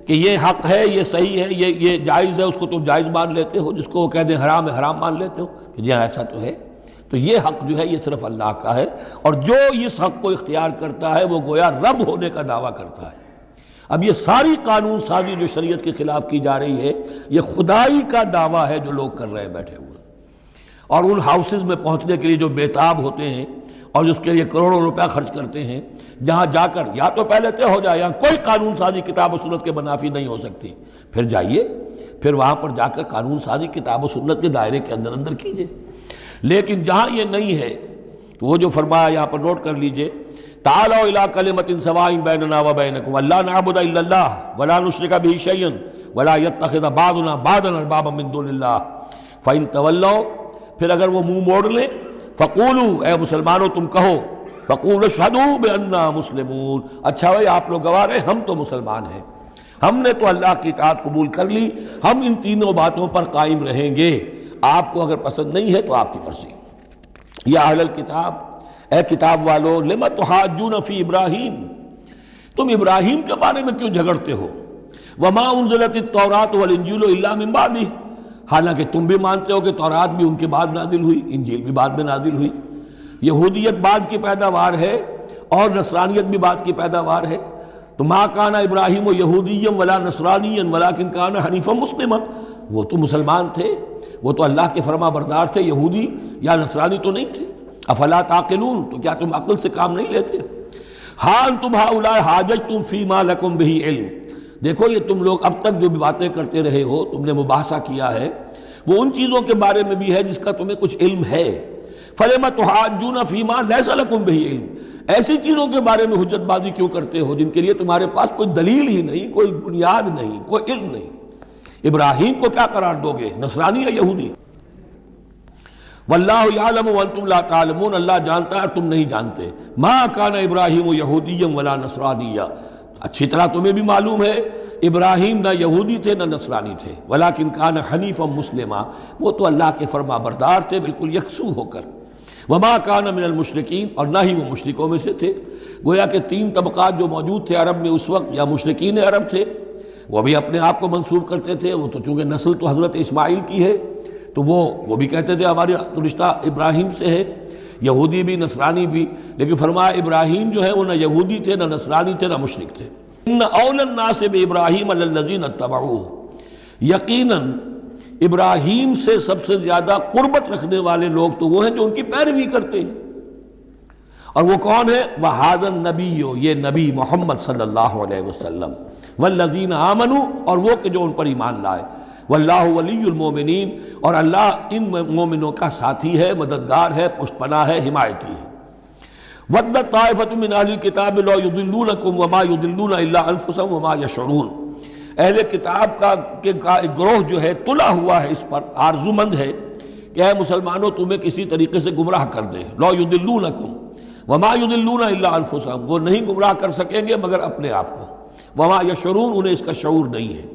کہ یہ حق ہے، یہ صحیح ہے، یہ جائز ہے، اس کو تم جائز مان لیتے ہو، جس کو وہ کہہ دیں حرام ہے حرام مان لیتے ہو کہ جی ہاں ایسا تو ہے۔ تو یہ حق جو ہے یہ صرف اللہ کا ہے، اور جو اس حق کو اختیار کرتا ہے وہ گویا رب ہونے کا دعویٰ کرتا ہے۔ اب یہ ساری قانون سازی جو شریعت کے خلاف کی جا رہی ہے، یہ خدائی کا دعویٰ ہے جو لوگ کر رہے ہیں بیٹھے ہوئے، اور ان ہاؤسز میں پہنچنے کے لیے جو بےتاب ہوتے ہیں اور جس کے لیے کروڑوں روپیہ خرچ کرتے ہیں، جہاں جا کر یا تو پہلے طے ہو جائے یہاں کوئی قانون سازی کتاب و سنت کے منافی نہیں ہو سکتی، پھر جائیے، پھر وہاں پر جا کر قانون سازی کتاب و سنت کے دائرے کے اندر کیجیے۔ لیکن جہاں یہ نہیں ہے تو وہ جو فرمایا یہاں پر نوٹ کر لیجئے، تعالوا الی کلمۃ سواء بیننا وبینکم اللہ نعبد الا اللہ ولا نشرک بہ شیئا ولا یتخذ بعضنا بعضا اربابا من دون اللہ فإن تولوا، پھر اگر وہ منہ موڑ لیں، فقولوا، اے مسلمانوں تم کہو، فقولوا اشہدوا بأننا مسلمون، اچھا بھائی آپ لوگ گواہ رہے ہم تو مسلمان ہیں، ہم نے تو اللہ کی اطاعت قبول کر لی، ہم ان تینوں باتوں پر قائم رہیں گے، آپ کو اگر پسند نہیں ہے تو آپ کی مرضی۔ یا اہل الکتاب، اے کتاب والو، لم تحاجون فی ابراہیم، تم ابراہیم کے بارے میں کیوں جھگڑتے ہو؟ وما انزلت التوراۃ والانجیل الا من بعدہ، حالانکہ تم بھی مانتے ہو کہ تورات بھی ان کے بعد نازل ہوئی، انجیل بھی بعد میں نازل ہوئی، یہودیت بعد کی پیداوار ہے اور نصرانیت بھی بعد کی پیداوار ہے۔ تو ما کان ابراہیم یہودیا ولا نصرانیا ولکن کان حنیفا مسلما، وہ تو مسلمان تھے، وہ تو اللہ کے فرما بردار تھے، یہودی یا نصرانی تو نہیں تھے۔ افلا تعقلون، تو کیا تم عقل سے کام نہیں لیتے؟ ہاں انتم ہؤلاء حاججتم فیما لکم بہ علم، دیکھو یہ تم لوگ اب تک جو بھی باتیں کرتے رہے ہو، تم نے مباحثہ کیا ہے، وہ ان چیزوں کے بارے میں بھی ہے جس کا تمہیں کچھ علم ہے۔ فلم تحاجون فیما لیس لکم بہ علم، ایسی چیزوں کے بارے میں حجت بازی کیوں کرتے ہو جن کے لیے تمہارے پاس کوئی دلیل ہی نہیں، کوئی بنیاد نہیں، کوئی علم نہیں۔ ابراہیم کو کیا قرار دو گے، نصرانی یا یہودی؟ واللہ یعلم وانتم لا تعلمون، اللہ جانتا ہے تم نہیں جانتے۔ ما کان ابراہیم یہودیا ولا نصرانیا، اچھی طرح تمہیں بھی معلوم ہے ابراہیم نہ یہودی تھے نہ نصرانی تھے، ولیکن کان حنیفا مسلما، وہ تو اللہ کے فرما بردار تھے بالکل یکسو ہو کر۔ وما کان من المشرکین، اور نہ ہی وہ مشرکوں میں سے تھے۔ گویا کہ تین طبقات جو موجود تھے عرب میں اس وقت، یا مشرکین عرب تھے، وہ بھی اپنے آپ کو منسوب کرتے تھے، وہ تو چونکہ نسل تو حضرت اسماعیل کی ہے تو وہ بھی کہتے تھے ہمارا رشتہ ابراہیم سے ہے، یہودی بھی نصرانی بھی، لیکن فرمایا ابراہیم جو ہے وہ نہ یہودی تھے نہ نصرانی تھے نہ مشرک تھے۔ ان اول الناس بابراہیم للذین اتبعوہ، یقیناً ابراہیم سے سب سے زیادہ قربت رکھنے والے لوگ تو وہ ہیں جو ان کی پیروی کرتے ہیں، اور وہ کون ہے؟ وَهَذَا النَّبِيُّ، یہ نبی محمد صلی اللہ علیہ وسلم، والذین آمنوا، اور وہ کہ جو ان پر ایمان لائے، واللہ ولی المومنین، اور اللہ ان مومنوں کا ساتھی ہے، مددگار ہے، پشت پناہ ہے، حمایتی ہے۔ وَدَّتْ طَائِفَةٌ مِّنْ أَهْلِ الْكِتَابِ لَوْ يُضِلُّونَكُمْ وَمَا يُضِلُّونَ إِلَّا أَنفُسَهُمْ وَمَا يَشْعُرُونَ، اہل کتاب کا ایک گروہ جو ہے تلا ہوا ہے، اس پر آرزو مند ہے کہ اے مسلمانوں تمہیں کسی طریقے سے گمراہ کر دیں۔ لَوْ يُضِلُّونَكُمْ وَمَا يُضِلُّونَ إِلَّا أَنفُسَهُمْ، وہ نہیں گمراہ کر سکیں گے مگر اپنے آپ کو، وَمَا يَشْعُرُونَ، انہیں اس کا شعور نہیں ہے۔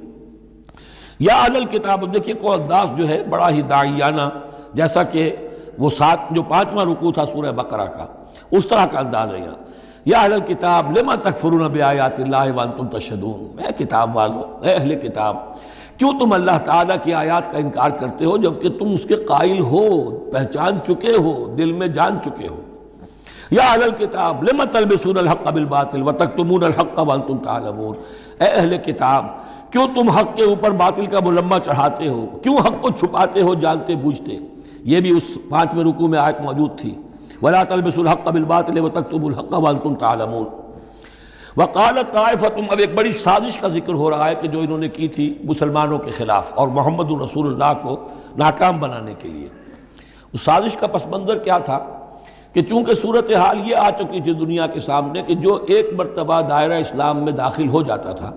یا اہل الکتاب، دیکھیے کو انداز جو ہے بڑا ہی داعیانہ، جیسا کہ وہ جو 5واں رکوع تھا سورہ بقرہ کا، اس طرح کا انداز ہے یہاں۔ یا اہل الکتاب لما تکفرون بآیات اللہ وانتم تشہدون، اے کتاب والو، اے اہل کتاب، کیوں تم اللہ تعالیٰ کی آیات کا انکار کرتے ہو جبکہ تم اس کے قائل ہو، پہچان چکے ہو، دل میں جان چکے ہو۔ یا اہل الکتاب لم تلبسون الحق بالباطل وتکتمون الحق وانتم تعلمون، اے اہل کتاب کیوں تم حق کے اوپر باطل کا ملمہ چڑھاتے ہو، کیوں حق کو چھپاتے ہو جانتے بوجھتے۔ یہ بھی اس 5ویں رکوع میں آیت موجود تھی، ولا تلبسوا الحق بالباطل وتکتموا الحق وانتم تعلمون۔ وقالت طائفۃ، اب ایک بڑی سازش کا ذکر ہو رہا ہے کہ جو انہوں نے کی تھی مسلمانوں کے خلاف اور محمد رسول اللہ کو ناکام بنانے کے لیے۔ اس سازش کا پس منظر کیا تھا کہ چونکہ صورتحال یہ آ چکی تھی دنیا کے سامنے کہ جو ایک مرتبہ دائرہ اسلام میں داخل ہو جاتا تھا،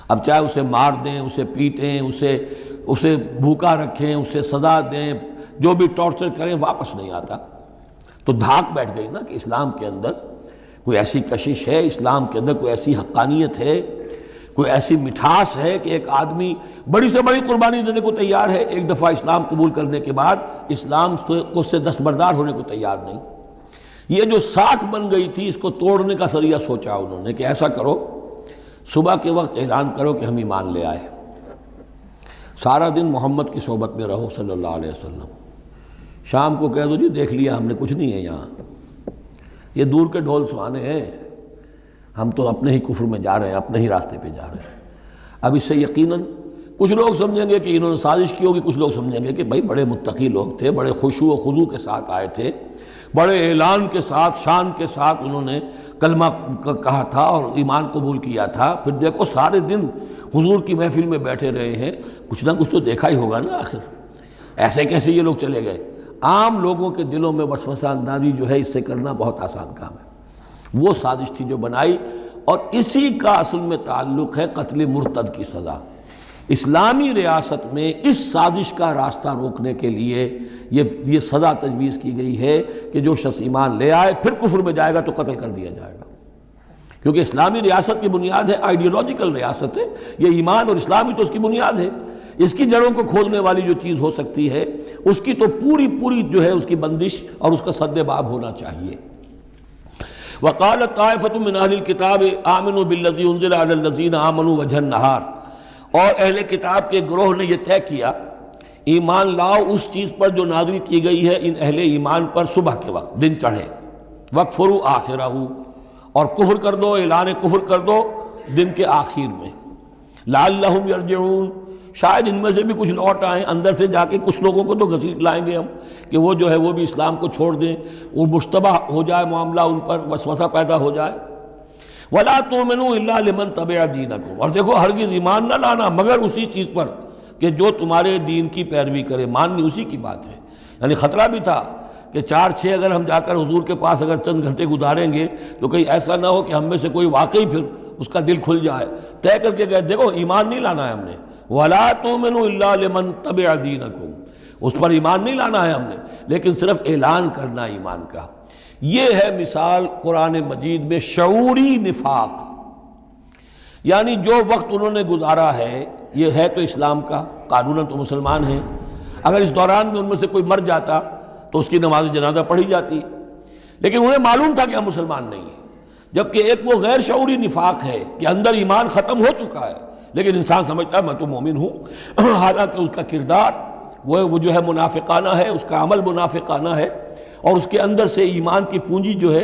اب چاہے اسے مار دیں، اسے پیٹیں، اسے بھوکا رکھیں، اسے سزا دیں، جو بھی ٹارچر کریں، واپس نہیں آتا۔ تو دھاک بیٹھ گئی نا کہ اسلام کے اندر کوئی ایسی کشش ہے، اسلام کے اندر کوئی ایسی حقانیت ہے، کوئی ایسی مٹھاس ہے کہ ایک آدمی بڑی سے بڑی قربانی دینے کو تیار ہے، ایک دفعہ اسلام قبول کرنے کے بعد اسلام کو سے دستبردار ہونے کو تیار نہیں۔ یہ جو ساکھ بن گئی تھی اس کو توڑنے کا ذریعہ سوچا انہوں نے کہ ایسا کرو، صبح کے وقت اعلان کرو کہ ہم ایمان لے آئے، سارا دن محمد کی صحبت میں رہو صلی اللہ علیہ وسلم، شام کو کہہ دو جی دیکھ لیا ہم نے، کچھ نہیں ہے یہاں، یہ دور کے ڈھول سہانے ہیں، ہم تو اپنے ہی کفر میں جا رہے ہیں، اپنے ہی راستے پہ جا رہے ہیں۔ اب اس سے یقیناً کچھ لوگ سمجھیں گے کہ انہوں نے سازش کی ہوگی، کچھ لوگ سمجھیں گے کہ بھائی بڑے متقی لوگ تھے، بڑے خشوع و خضوع کے ساتھ آئے تھے، بڑے اعلان کے ساتھ، شان کے ساتھ انہوں نے کلمہ کہا تھا اور ایمان قبول کیا تھا، پھر دیکھو سارے دن حضور کی محفل میں بیٹھے رہے ہیں، کچھ نہ کچھ تو دیکھا ہی ہوگا نا آخر، ایسے کیسے یہ لوگ چلے گئے۔ عام لوگوں کے دلوں میں وسوسہ اندازی جو ہے اس سے کرنا بہت آسان کام ہے۔ وہ سازش تھی جو بنائی، اور اسی کا اصل میں تعلق ہے قتل مرتد کی سزا۔ اسلامی ریاست میں اس سازش کا راستہ روکنے کے لیے یہ سزا تجویز کی گئی ہے کہ جو شخص ایمان لے آئے پھر کفر میں جائے گا تو قتل کر دیا جائے گا، کیونکہ اسلامی ریاست کی بنیاد ہے، آئیڈیولوجیکل ریاست ہے یہ، ایمان اور اسلامی تو اس کی بنیاد ہے۔ اس کی جڑوں کو کھولنے والی جو چیز ہو سکتی ہے اس کی تو پوری جو ہے اس کی بندش اور اس کا سد باب ہونا چاہیے۔ وقالت طائفۃ من اہل الکتاب آمنوا بالذی انزل علی الذین آمنوا وجہ النہار، اور اہل کتاب کے گروہ نے یہ طے کیا ایمان لاؤ اس چیز پر جو نازل کی گئی ہے ان اہل ایمان پر صبح کے وقت، دن چڑھے، وَاکْفُرُوا آخِرَہُ، اور کفر کر دو، اعلان کفر کر دو دن کے آخر میں، لعلہم یرجعون، شاید ان میں سے بھی کچھ لوٹ آئیں، اندر سے جا کے کچھ لوگوں کو تو گھسیٹ لائیں گے ہم کہ وہ جو ہے وہ بھی اسلام کو چھوڑ دیں، وہ مشتبہ ہو جائے معاملہ، ان پر وسوسہ پیدا ہو جائے۔ وَلَا تُؤْمِنُوا إِلَّا لِمَنْ تَبِعَ دِينَكُمْ، اور دیکھو ہرگز ایمان نہ لانا مگر اسی چیز پر کہ جو تمہارے دین کی پیروی کرے، ماننی اسی کی بات ہے۔ یعنی خطرہ بھی تھا کہ 4-6 اگر ہم جا کر حضور کے پاس اگر چند گھنٹے گزاریں گے تو کہیں ایسا نہ ہو کہ ہم میں سے کوئی واقعی پھر اس کا دل کھل جائے، طے کر کے گئے دیکھو ایمان نہیں لانا ہے ہم نے، وَلَا تُؤْمِنُوا إِلَّا لِمَنْ تَبِعَ دِينَكُمْ، اس پر ایمان نہیں لانا ہے ہم نے، لیکن صرف اعلان کرنا ایمان کا۔ یہ ہے مثال قرآن مجید میں شعوری نفاق، یعنی جو وقت انہوں نے گزارا ہے یہ ہے تو اسلام کا، قانوناً تو مسلمان ہیں، اگر اس دوران میں ان میں سے کوئی مر جاتا تو اس کی نماز جنازہ پڑھی جاتی، لیکن انہیں معلوم تھا کہ ہم مسلمان نہیں ہیں، جبکہ ایک وہ غیر شعوری نفاق ہے کہ اندر ایمان ختم ہو چکا ہے لیکن انسان سمجھتا ہے میں تو مومن ہوں، حالانکہ اس کا کردار وہ جو ہے منافقانہ ہے، اس کا عمل منافقانہ ہے، اور اس کے اندر سے ایمان کی پونجی جو ہے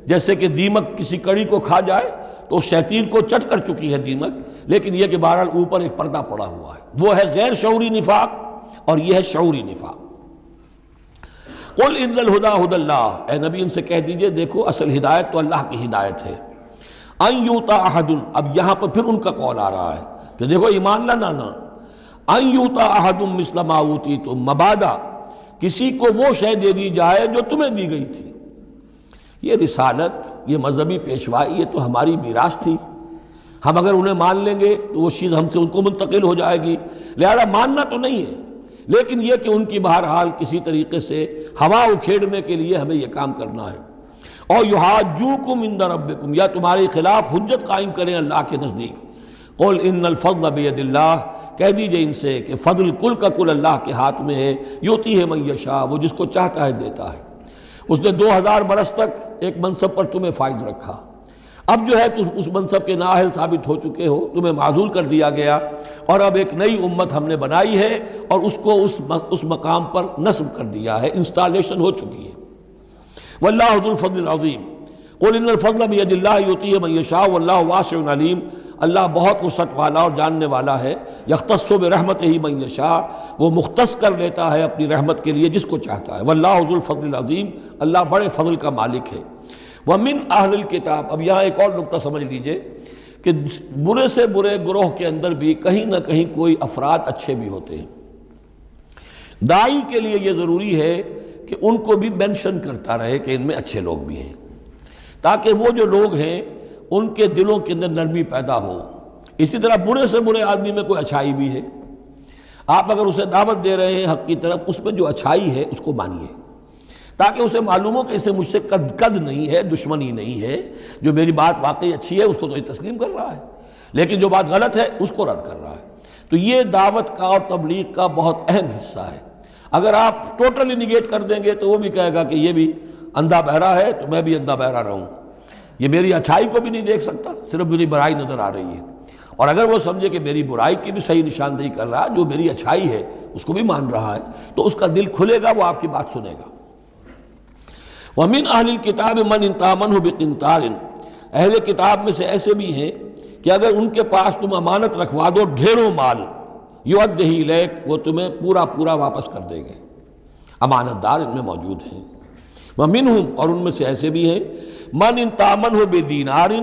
جیسے کہ دیمک کسی کڑی کو کھا جائے تو شیطین کو چٹ کر چکی ہے دیمک، لیکن یہ کہ بہرحال اوپر ایک پردہ پڑا ہوا ہے، وہ ہے غیر شعوری نفاق اور یہ ہے شعوری نفاق۔ قل ان الہدی ھدی اللہ، اے نبی ان سے کہہ دیجئے دیکھو اصل ہدایت تو اللہ کی ہدایت ہے، ان یؤتی احد، اب یہاں پر پھر ان کا قول آ رہا ہے کہ دیکھو ایمان لانا، ان یؤتی احد مثل ما اوتیتم، مبادا کسی کو وہ شے دے دی جائے جو تمہیں دی گئی تھی۔ یہ رسالت، یہ مذہبی پیشوائی، یہ تو ہماری میراث تھی، ہم اگر انہیں مان لیں گے تو وہ چیز ہم سے ان کو منتقل ہو جائے گی، لہذا ماننا تو نہیں ہے، لیکن یہ کہ ان کی بہرحال کسی طریقے سے ہوا اکھیڑنے کے لیے ہمیں یہ کام کرنا ہے۔ اور یحاجوکم عند ربکم، یا تمہارے خلاف حجت قائم کریں اللہ کے نزدیک۔ قل ان الفضل بید اللہ، کہہ دیجئے ان سے کہ فضل کل کا کل اللہ کے ہاتھ میں ہے، یؤتی ہے من یشاء، وہ جس کو چاہتا ہے دیتا ہے۔ اس نے 2000 برس تک ایک منصب پر تمہیں فائز رکھا، اب جو ہے تم اس منصب کے نااہل ثابت ہو چکے ہو، تمہیں معزول کر دیا گیا، اور اب ایک نئی امت ہم نے بنائی ہے اور اس کو اس مقام پر نصب کر دیا ہے، انسٹالیشن ہو چکی ہے۔ واللہ ذو الفضل العظیم قل ان الفضل بید اللہ یؤتیہ من یشاء واللہ واسع علیم، اللہ بہت وسعت والا اور جاننے والا ہے۔ یختص برحمتہ من یشاء، وہ مختص کر لیتا ہے اپنی رحمت کے لیے جس کو چاہتا ہے۔ واللہ ذو الفضل العظیم، اللہ بڑے فضل کا مالک ہے۔ ومن اہل الکتاب، اب یہاں ایک اور نقطہ سمجھ لیجئے کہ برے سے برے گروہ کے اندر بھی کہیں نہ کہیں کوئی افراد اچھے بھی ہوتے ہیں۔ داعی کے لیے یہ ضروری ہے کہ ان کو بھی مینشن کرتا رہے کہ ان میں اچھے لوگ بھی ہیں، تاکہ وہ جو لوگ ہیں ان کے دلوں کے اندر نرمی پیدا ہو۔ اسی طرح برے سے برے آدمی میں کوئی اچھائی بھی ہے، آپ اگر اسے دعوت دے رہے ہیں حق کی طرف، اس میں جو اچھائی ہے اس کو مانیے، تاکہ اسے معلوم ہو کہ اسے مجھ سے قد نہیں ہے، دشمنی نہیں ہے، جو میری بات واقعی اچھی ہے اس کو تو یہ تسلیم کر رہا ہے، لیکن جو بات غلط ہے اس کو رد کر رہا ہے۔ تو یہ دعوت کا اور تبلیغ کا بہت اہم حصہ ہے۔ اگر آپ ٹوٹلی نگیٹ کر دیں گے تو وہ بھی کہے گا کہ یہ بھی اندھا بہرا ہے تو میں بھی اندھا بہرا رہوں، یہ میری اچھائی کو بھی نہیں دیکھ سکتا، صرف میری برائی نظر آ رہی ہے۔ اور اگر وہ سمجھے کہ میری برائی کی بھی صحیح نشاندہی کر رہا ہے، جو میری اچھائی ہے اس کو بھی مان رہا ہے، تو اس کا دل کھلے گا، وہ آپ کی بات سنے گا۔ وَمِنْ أَهْلِ الْكِتَابِ مَنْ إِنْ تَأْمَنْهُ بِقِنْطَارٍ، اہل کتاب میں سے ایسے بھی ہیں کہ اگر ان کے پاس تم امانت رکھوا دو ڈھیروں مال، یؤدہ الیک، وہ تمہیں پورا پورا واپس کر دے گے۔ امانت دار ان میں موجود ہیں۔ وَمِنْهُمْ، اور ان میں سے ایسے بھی ہیں، مَنْ إِنْ تَأْمَنْهُ بِدِینَارٍ،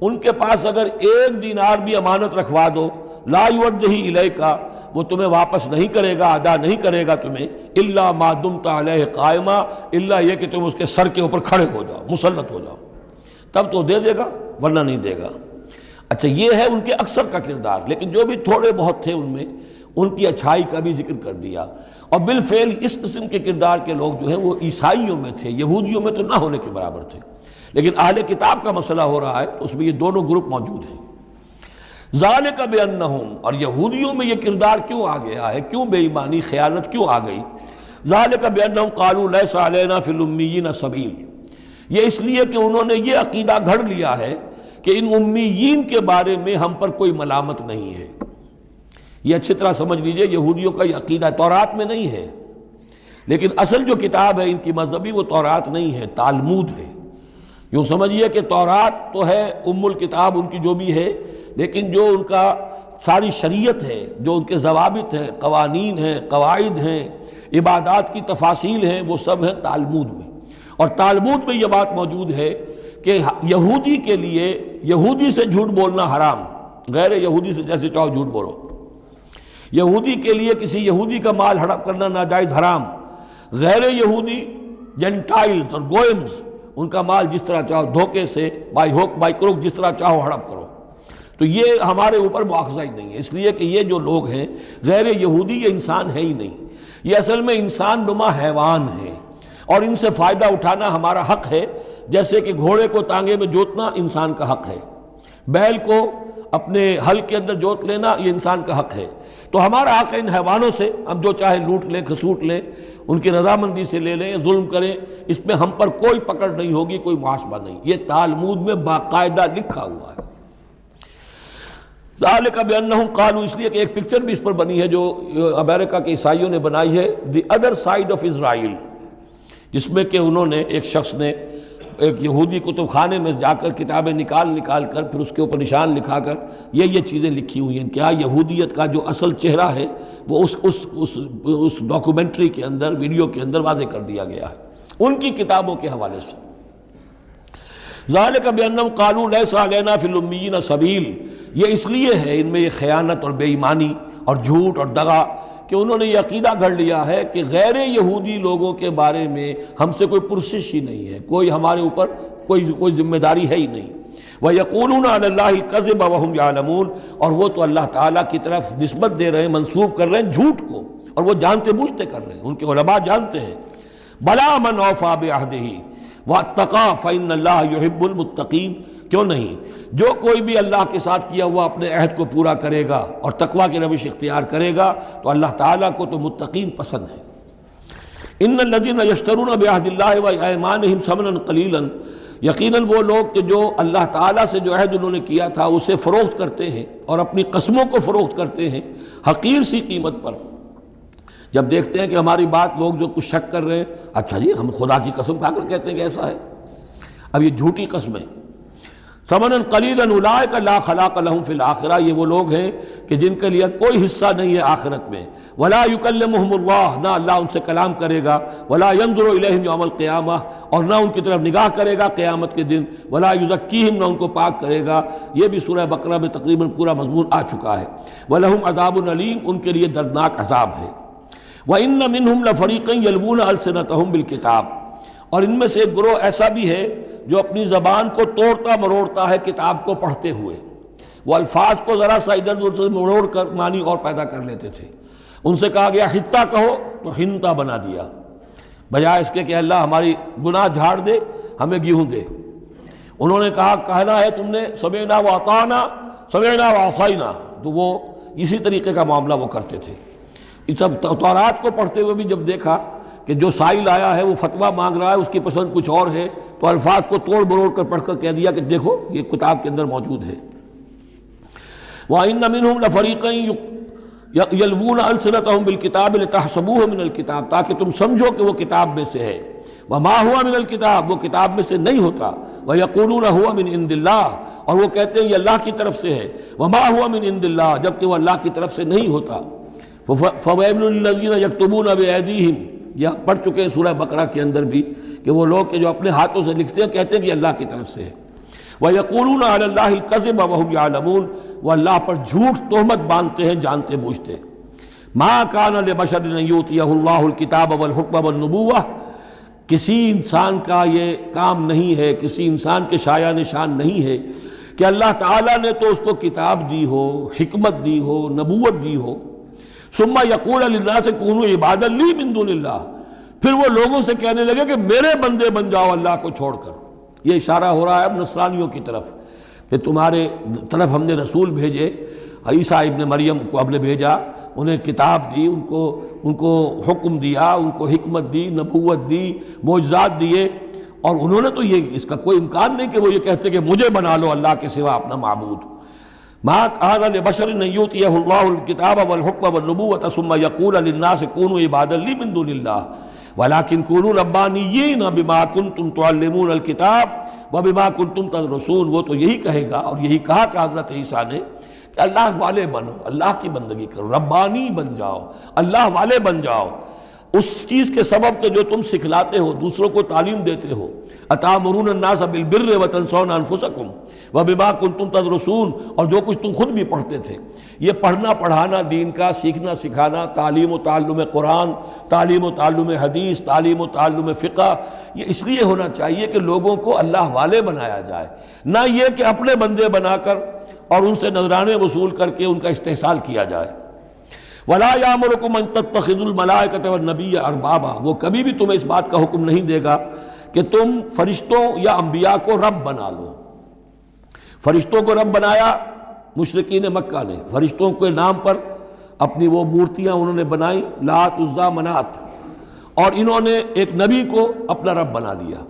ان کے پاس اگر ایک دینار بھی امانت رکھوا دو، لا یؤدہ الیک، وہ تمہیں واپس نہیں کرے گا، ادا نہیں کرے گا تمہیں، الا ما دمت علیہ قائما، الا یہ کہ تم اس کے سر کے اوپر کھڑے ہو جاؤ، مسلط ہو جاؤ، تب تو دے دے گا ورنہ نہیں دے گا۔ اچھا، یہ ہے ان کے اکثر کا کردار، لیکن جو بھی تھوڑے بہت تھے ان میں ان کی اچھائی کا بھی ذکر کر دیا۔ اور بالفعل اس قسم کے کردار کے لوگ جو ہیں وہ عیسائیوں میں تھے، یہودیوں میں تو نہ ہونے کے برابر تھے، لیکن اہل کتاب کا مسئلہ ہو رہا ہے تو اس میں یہ دونوں گروپ موجود ہیں۔ ذالک بانہم، اور یہودیوں میں یہ کردار کیوں آ گیا ہے، کیوں بے ایمانی خیانت کیوں آ گئی؟ ذالک بانہم قالوا لیس علینا فی الامیین سبیل، یہ اس لیے کہ انہوں نے یہ عقیدہ گھڑ لیا ہے کہ ان امیین کے بارے میں ہم پر کوئی ملامت نہیں ہے۔ یہ اچھی طرح سمجھ لیجئے، یہودیوں کا یہ عقیدہ تورات میں نہیں ہے، لیکن اصل جو کتاب ہے ان کی مذہبی وہ تورات نہیں ہے، تالمود ہے۔ یوں سمجھیے کہ تورات تو ہے ام الکتاب ان کی جو بھی ہے، لیکن جو ان کا ساری شریعت ہے، جو ان کے ضوابط ہیں، قوانین ہیں، قواعد ہیں، عبادات کی تفاصیل ہیں، وہ سب ہیں تالمود میں۔ اور تالمود میں یہ بات موجود ہے کہ یہودی کے لیے یہودی سے جھوٹ بولنا حرام، غیر یہودی سے جیسے چاہو جھوٹ بولو۔ یہودی کے لیے کسی یہودی کا مال ہڑپ کرنا ناجائز حرام، غیر یہودی جنٹائلز اور گوئمز ان کا مال جس طرح چاہو دھوکے سے، بائی ہوک بائی کروک، جس طرح چاہو ہڑپ کرو۔ تو یہ ہمارے اوپر مواخذہ ہی نہیں ہے، اس لیے کہ یہ جو لوگ ہیں غیر یہودی، یہ انسان ہے ہی نہیں، یہ اصل میں انسان نما حیوان ہے، اور ان سے فائدہ اٹھانا ہمارا حق ہے، جیسے کہ گھوڑے کو تانگے میں جوتنا انسان کا حق ہے، بیل کو اپنے حل کے اندر جوت لینا یہ انسان کا حق ہے۔ تو ہمارا حق ہے ان حیوانوں سے ہم جو چاہے لوٹ لیں، کھسوٹ لیں، ان کی رضامندی سے لے لیں، ظلم کریں، اس میں ہم پر کوئی پکڑ نہیں ہوگی، کوئی محاسبہ نہیں۔ یہ تالمود میں باقاعدہ لکھا ہوا ہے۔ ذالک بانہم قالوا، اس لیے کہ ایک پکچر بھی اس پر بنی ہے جو امریکہ کے عیسائیوں نے بنائی ہے، the other side of Israel, جس میں کہ انہوں نے ایک شخص نے ایک یہودی کتب خانے میں جا کر کتابیں نکال کر پھر اس کے اوپر نشان لکھا کر یہ چیزیں لکھی ہوئی ہیں۔ کیا یہودیت کا جو اصل چہرہ ہے وہ اس ڈاکومنٹری کے اندر، ویڈیو کے اندر واضح کر دیا گیا ہے ان کی کتابوں کے حوالے سے۔ ذالک بانہم قالوا لیس علینا فی الامیین سبیل، یہ اس لیے ہے ان میں یہ خیانت اور بے ایمانی اور جھوٹ اور دغا کہ انہوں نے یہ عقیدہ گھڑ لیا ہے کہ غیر یہودی لوگوں کے بارے میں ہم سے کوئی پرسش ہی نہیں ہے، کوئی ہمارے اوپر کوئی ذمہ داری ہے ہی نہیں۔ وَيَقُولُونَ عَلَى اللَّهِ الْكَذِبَ وَهُمْ يَعْلَمُونَ، اور وہ تو اللہ تعالیٰ کی طرف نسبت دے رہے ہیں، منسوب کر رہے ہیں جھوٹ کو، اور وہ جانتے بوجھتے کر رہے ہیں، ان کے علماء جانتے ہیں۔ بَلَا مَنْ أَوْفَىٰ بِعَهْدِهِ وَاتَّقَىٰ فَإِنَّ اللَّهَ يُحِبُّ الْمُتَّقِينَ، کیوں نہیں، جو کوئی بھی اللہ کے ساتھ کیا ہوا اپنے عہد کو پورا کرے گا اور تقویٰ کی روش اختیار کرے گا تو اللہ تعالیٰ کو تو متقین پسند ہے۔ ان الذین یشترون بعہد اللہ وایمانہم ثمنا قلیلا، یقیناً وہ لوگ کہ جو اللہ تعالیٰ سے جو عہد انہوں نے کیا تھا اسے فروخت کرتے ہیں اور اپنی قسموں کو فروخت کرتے ہیں حقیر سی قیمت پر۔ جب دیکھتے ہیں کہ ہماری بات لوگ جو کچھ شک کر رہے ہیں، اچھا جی ہم خدا کی قسم کھا کر کہتے ہیں کہ ایسا ہے، اب یہ جھوٹی قسمیں۔ ثمنا قلیلا اولئک لا خلاق لهم فی الآخرہ، یہ وہ لوگ ہیں کہ جن کے لیے کوئی حصہ نہیں ہے آخرت میں۔ ولا یکلمہم اللہ، نہ اللہ ان سے کلام کرے گا۔ ولا ینظر الیہم یوم القیامہ، اور نہ ان کی طرف نگاہ کرے گا قیامت کے دن۔ ولا یزکیہم، نہ ان کو پاک کرے گا۔ یہ بھی سورہ بقرہ میں تقریباً پورا مضمون آ چکا ہے۔ ولہم عذاب علیم، ان کے لیے دردناک عذاب ہے۔ وَإِنَّ مِنْهُمْ لَفَرِيقًا يَلْوُونَ أَلْسِنَتَهُمْ بِالْكِتَابِ، اور ان میں سے ایک گروہ ایسا بھی ہے جو اپنی زبان کو توڑتا مروڑتا ہے کتاب کو پڑھتے ہوئے۔ وہ الفاظ کو ذرا سا ادھر ادھر سے مروڑ کر معنی اور پیدا کر لیتے تھے۔ ان سے کہا گیا حتہ کہو تو ہنتا بنا دیا، بجائے اس کے کہ اللہ ہماری گناہ جھاڑ دے، ہمیں گیہوں دے۔ انہوں نے کہا کہنا ہے تم نے سمعنا واطعنا، سمعنا وعصینا، تو وہ اسی طریقے کا معاملہ وہ کرتے تھے۔ سب تورات کو پڑھتے ہوئے بھی جب دیکھا کہ جو سائل آیا ہے وہ فتویٰ مانگ رہا ہے، اس کی پسند کچھ اور ہے، تو الفاظ کو توڑ مروڑ کر پڑھ کر کہہ دیا کہ دیکھو یہ کتاب کے اندر موجود ہے۔ وَإِنَّ مِنْهُمْ لَفَرِيقًا يَلْوُونَ أَلْسِنَتَهُمْ بِالْكِتَابِ لِتَحْسَبُوهُ مِنَ الْكِتَابِ، تاکہ تم سمجھو کہ وہ کتاب میں سے ہے۔ وَمَا هُوَ مِنَ الْكِتَابِ، وہ کتاب میں سے نہیں ہوتا۔ وَيَقُولُونَ هُوَ مِنْ عِنْدِ اللَّهِ، اور وہ کہتے ہیں یہ اللہ کی طرف سے ہے۔ وَمَا هُوَ مِنْ عِنْدِ اللَّهِ، جبکہ وہ اللہ کی طرف سے نہیں ہوتا۔ فَوَيْلٌ لِّلَّذِينَ يَكْتُبُونَ بِأَيْدِيهِمْ، یہ پڑھ چکے ہیں سورہ بقرہ کے اندر بھی کہ وہ لوگ کہ جو اپنے ہاتھوں سے لکھتے ہیں کہتے ہیں کہ اللہ کی طرف سے ہے۔ وَيَقُولُونَ عَلَى اللَّهِ الْكَذِبَ وَهُمْ يَعْلَمُونَ، وہ اللہ پر جھوٹ تہمت باندھتے ہیں جانتے بوجھتے۔ مَا كَانَ لِبَشَرٍ أَن يُؤْتِيَهُ اللَّهُ الْكِتَابَ وَالْحُكْمَ وَالنُّبُوَّةَ، کسی انسان کا یہ کام نہیں ہے، کسی انسان کے شایہ نشان نہیں ہے کہ اللہ تعالیٰ نے تو اس کو کتاب دی ہو، حکمت دی ہو، نبوت دی ہو۔ ثم یقول للناس کونوا عبادا لی من دون اللہ، پھر وہ لوگوں سے کہنے لگے کہ میرے بندے بن جاؤ اللہ کو چھوڑ کر۔ یہ اشارہ ہو رہا ہے اب نصرانیوں کی طرف کہ تمہارے طرف ہم نے رسول بھیجے، عیسیٰ ابن مریم کو ہم نے بھیجا، انہیں کتاب دی، ان کو حکم دیا، ان کو حکمت دی، نبوت دی، معجزات دیے، اور انہوں نے تو یہ اس کا کوئی امکان نہیں کہ وہ یہ کہتے کہ مجھے بنا لو اللہ کے سوا اپنا معبود۔ ما كان لبشر ان يؤتيه الله الكتاب والحكم والنبوة ثم يقول للناس كونوا عبادا لي من دون الله ولكن كونوا ربانيين بما كنتم تعلمون الكتاب وبما كنتم تدرسون۔ وہ تو یہی کہے گا، اور یہی کہا کہ حضرت عیسیٰ نے کہ اللہ والے بنو، اللہ کی بندگی کرو، ربانی بن جاؤ، اللہ والے بن جاؤ، اس چیز کے سبب کہ جو تم سکھلاتے ہو، دوسروں کو تعلیم دیتے ہو۔ اتامرون الناس بالبر وتنسون انفسکم وبما کنتم تدرسون، اور جو کچھ تم خود بھی پڑھتے تھے۔ یہ پڑھنا پڑھانا دین کا، سیکھنا سکھانا، تعلیم و تعلم قرآن، تعلیم و تعلم حدیث، تعلیم و تعلم فقہ، یہ اس لیے ہونا چاہیے کہ لوگوں کو اللہ والے بنایا جائے، نہ یہ کہ اپنے بندے بنا کر اور ان سے نذرانے وصول کر کے ان کا استحصال کیا جائے۔ وَلَا يَأْمُرُكُمْ أَن تَتَّخِذُوا الْمَلَائِكَةَ وَالنَّبِيَّ أَرْبَابًا، وہ کبھی بھی تمہیں اس بات کا حکم نہیں دے گا کہ تم فرشتوں یا انبیاء کو رب بنا لو۔ فرشتوں کو رب بنایا مشرکین مکہ نے، فرشتوں کے نام پر اپنی وہ مورتیاں انہوں نے بنائی، لات، عزا، منات، اور انہوں نے ایک نبی کو اپنا رب بنا لیا۔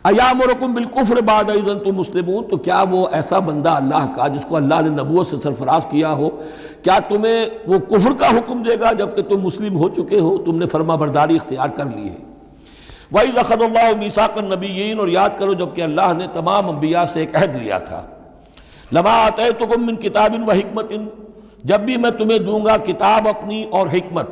ایامرکم بالکفر بعد اذ انتم مسلمون، تو کیا وہ ایسا بندہ اللہ کا جس کو اللہ نے نبوت سے سرفراز کیا ہو، کیا تمہیں وہ کفر کا حکم دے گا جبکہ تم مسلم ہو چکے ہو، تم نے فرما برداری اختیار کر لی ہے۔ وَإِذْ أَخَذَ اللَّهُ مِيثَاقَ النَّبِيِّينَ، اور یاد کرو جب کہ اللہ نے تمام انبیاء سے ایک عہد لیا تھا۔ لَمَا آتَيْتُكُم مِّن كِتَابٍ وَحِكْمَةٍ، جب بھی میں تمہیں دوں گا کتاب اپنی اور حکمت،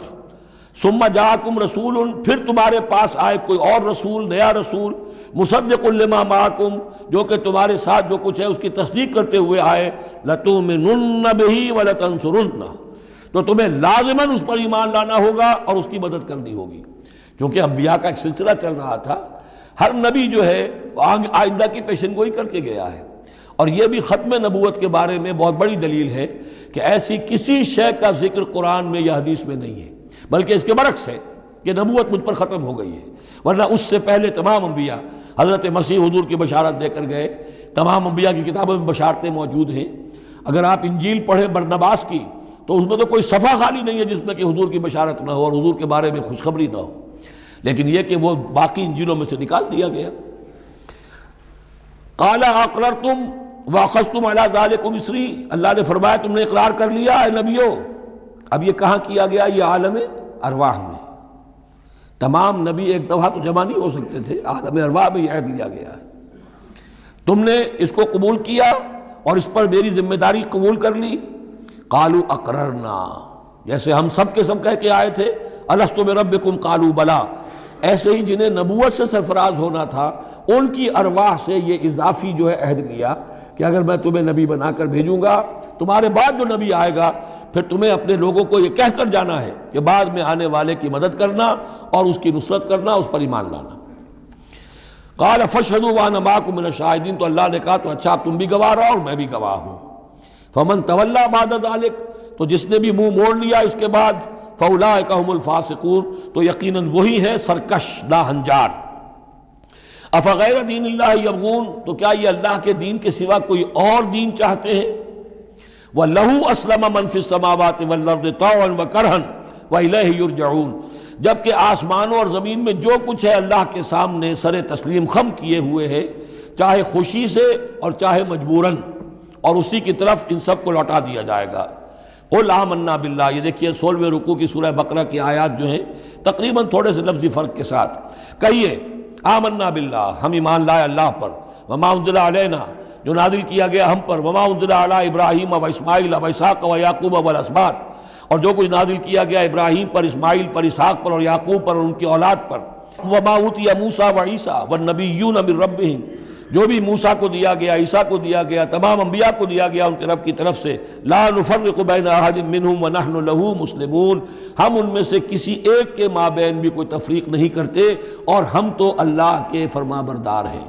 ثُمَّ جَاءَكُمْ رَسُولٌ، پھر تمہارے پاس آئے کوئی اور رسول، نیا رسول، مصدق لما معکم، جو کہ تمہارے ساتھ جو کچھ ہے اس کی تصدیق کرتے ہوئے آئے، لَتُؤْمِنُنَّ بِهِ وَلَتَنصُرُنَّهُ، تو تمہیں لازماً اس پر ایمان لانا ہوگا اور اس کی مدد کرنی ہوگی، کیونکہ انبیاء کا ایک سلسلہ چل رہا تھا۔ ہر نبی جو ہے آئندہ کی پیشن گوئی کر کے گیا ہے، اور یہ بھی ختم نبوت کے بارے میں بہت بڑی دلیل ہے کہ ایسی کسی شے کا ذکر قرآن میں یا حدیث میں نہیں ہے، بلکہ اس کے برعکس ہے کہ نبوت مجھ پر ختم ہو گئی ہے، ورنہ اس سے پہلے تمام انبیاء حضرت مسیح حضور کی بشارت دے کر گئے، تمام انبیاء کی کتابوں میں بشارتیں موجود ہیں۔ اگر آپ انجیل پڑھیں برنباس کی تو اس میں تو کوئی صفحہ خالی نہیں ہے جس میں کہ حضور کی بشارت نہ ہو اور حضور کے بارے میں خوشخبری نہ ہو، لیکن یہ کہ وہ باقی انجیلوں میں سے نکال دیا گیا۔ قال اقررتم واخذتم علی ذلکم اسری، اللہ نے فرمایا تم نے اقرار کر لیا اے نبیو۔ اب یہ کہاں کیا گیا؟ یہ عالم ارواح میں۔ تمام نبی ایک دفعہ تو جمع نہیں ہو سکتے تھے، عالم ارواح میں یہ عہد لیا گیا ہے۔ تم نے اس کو قبول کیا اور اس پر میری ذمہ داری قبول کر لی۔ قالوا اقررنا، جیسے ہم سب کے سب کہہ کے آئے تھے الست بربکم قالوا بلا، ایسے ہی جنہیں نبوت سے سرفراز ہونا تھا ان کی ارواح سے یہ اضافی جو ہے عہد لیا کہ اگر میں تمہیں نبی بنا کر بھیجوں گا، تمہارے بعد جو نبی آئے گا پھر تمہیں اپنے لوگوں کو یہ کہہ کر جانا ہے کہ بعد میں آنے والے کی مدد کرنا اور اس کی نصرت کرنا، اس پر ایمان لانا۔ قال فاشهدوا وانا معكم من الشاهدين، تو اللہ نے کہا تو اچھا تم بھی گواہ رہو اور میں بھی گواہ ہوں۔ فمن تولى بعد ذلك، تو جس نے بھی منہ موڑ لیا اس کے بعد، فاولئک هم الفاسقون، تو یقیناً وہی ہے سرکش ناہنجار۔ افغیر دین اللہ یبغون، تو کیا یہ اللہ کے دین کے سوا کوئی اور دین چاہتے ہیں؟ وَلَهُ أَسْلَمَ مَنْ فِي السَّمَاوَاتِ وَالْأَرْضِ طَوْعًا وَكَرْهًا وَإِلَيْهِ يُرْجَعُونَ، جبکہ آسمانوں اور زمین میں جو کچھ ہے اللہ کے سامنے سر تسلیم خم کیے ہوئے ہے، چاہے خوشی سے اور چاہے مجبوراً، اور اسی کی طرف ان سب کو لوٹا دیا جائے گا۔ قُلْ آمَنَّا بِاللَّهِ، یہ دیکھیے 16ویں رکوع کی سورہ بقرہ کی آیات جو ہیں تقریباً تھوڑے سے لفظی فرق کے ساتھ، کہیے آمنا باللہ، ہم ایمان لائے اللہ پر، وما انزل علینا، جو نازل کیا گیا ہم پر، وما انزل علی ابراہیم و اسماعیل و اسحاق و یعقوب والاسباط، اور جو کچھ نازل کیا گیا ابراہیم پر، اسماعیل پر، اسحاق پر اور یعقوب پر اور ان کی اولاد پر، وما اوتی موسیٰ و عیسیٰ والنبیون من ربہم، جو بھی موسیٰ کو دیا گیا، عیسیٰ کو دیا گیا، تمام انبیاء کو دیا گیا ان کے رب کی طرف سے، لا نفرق بین احد منہم ونحن لہ مسلمون، ہم ان میں سے کسی ایک کے مابین بھی کوئی تفریق نہیں کرتے اور ہم تو اللہ کے فرما بردار ہیں۔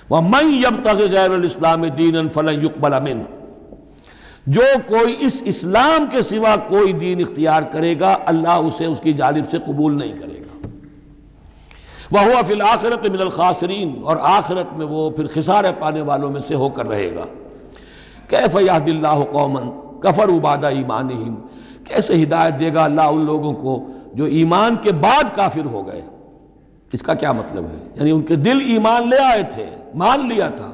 وَمَن يَبْتَغِ غَيْرَ الْإِسْلَامِ دِينًا فَلَن يُقْبَلَ مِنْهُ، جو کوئی اس اسلام کے سوا کوئی دین اختیار کرے گا اللہ اسے اس کی جانب سے قبول نہیں کرے گا۔ وَهُوَ فِي الْآخِرَةِ مِنَ الْخَاسِرِينَ، اور آخرت میں وہ پھر خسارے پانے والوں میں سے ہو کر رہے گا۔ كَيْفَ يَهْدِي اللَّهُ قَوْمًا كَفَرُوا بَعْدَ إِيمَانِهِمْ، کیسے ہدایت دے گا اللہ ان لوگوں کو جو ایمان کے بعد کافر ہو گئے۔ اس کا کیا مطلب ہے؟ یعنی ان کے دل ایمان لے آئے تھے، مان لیا تھا،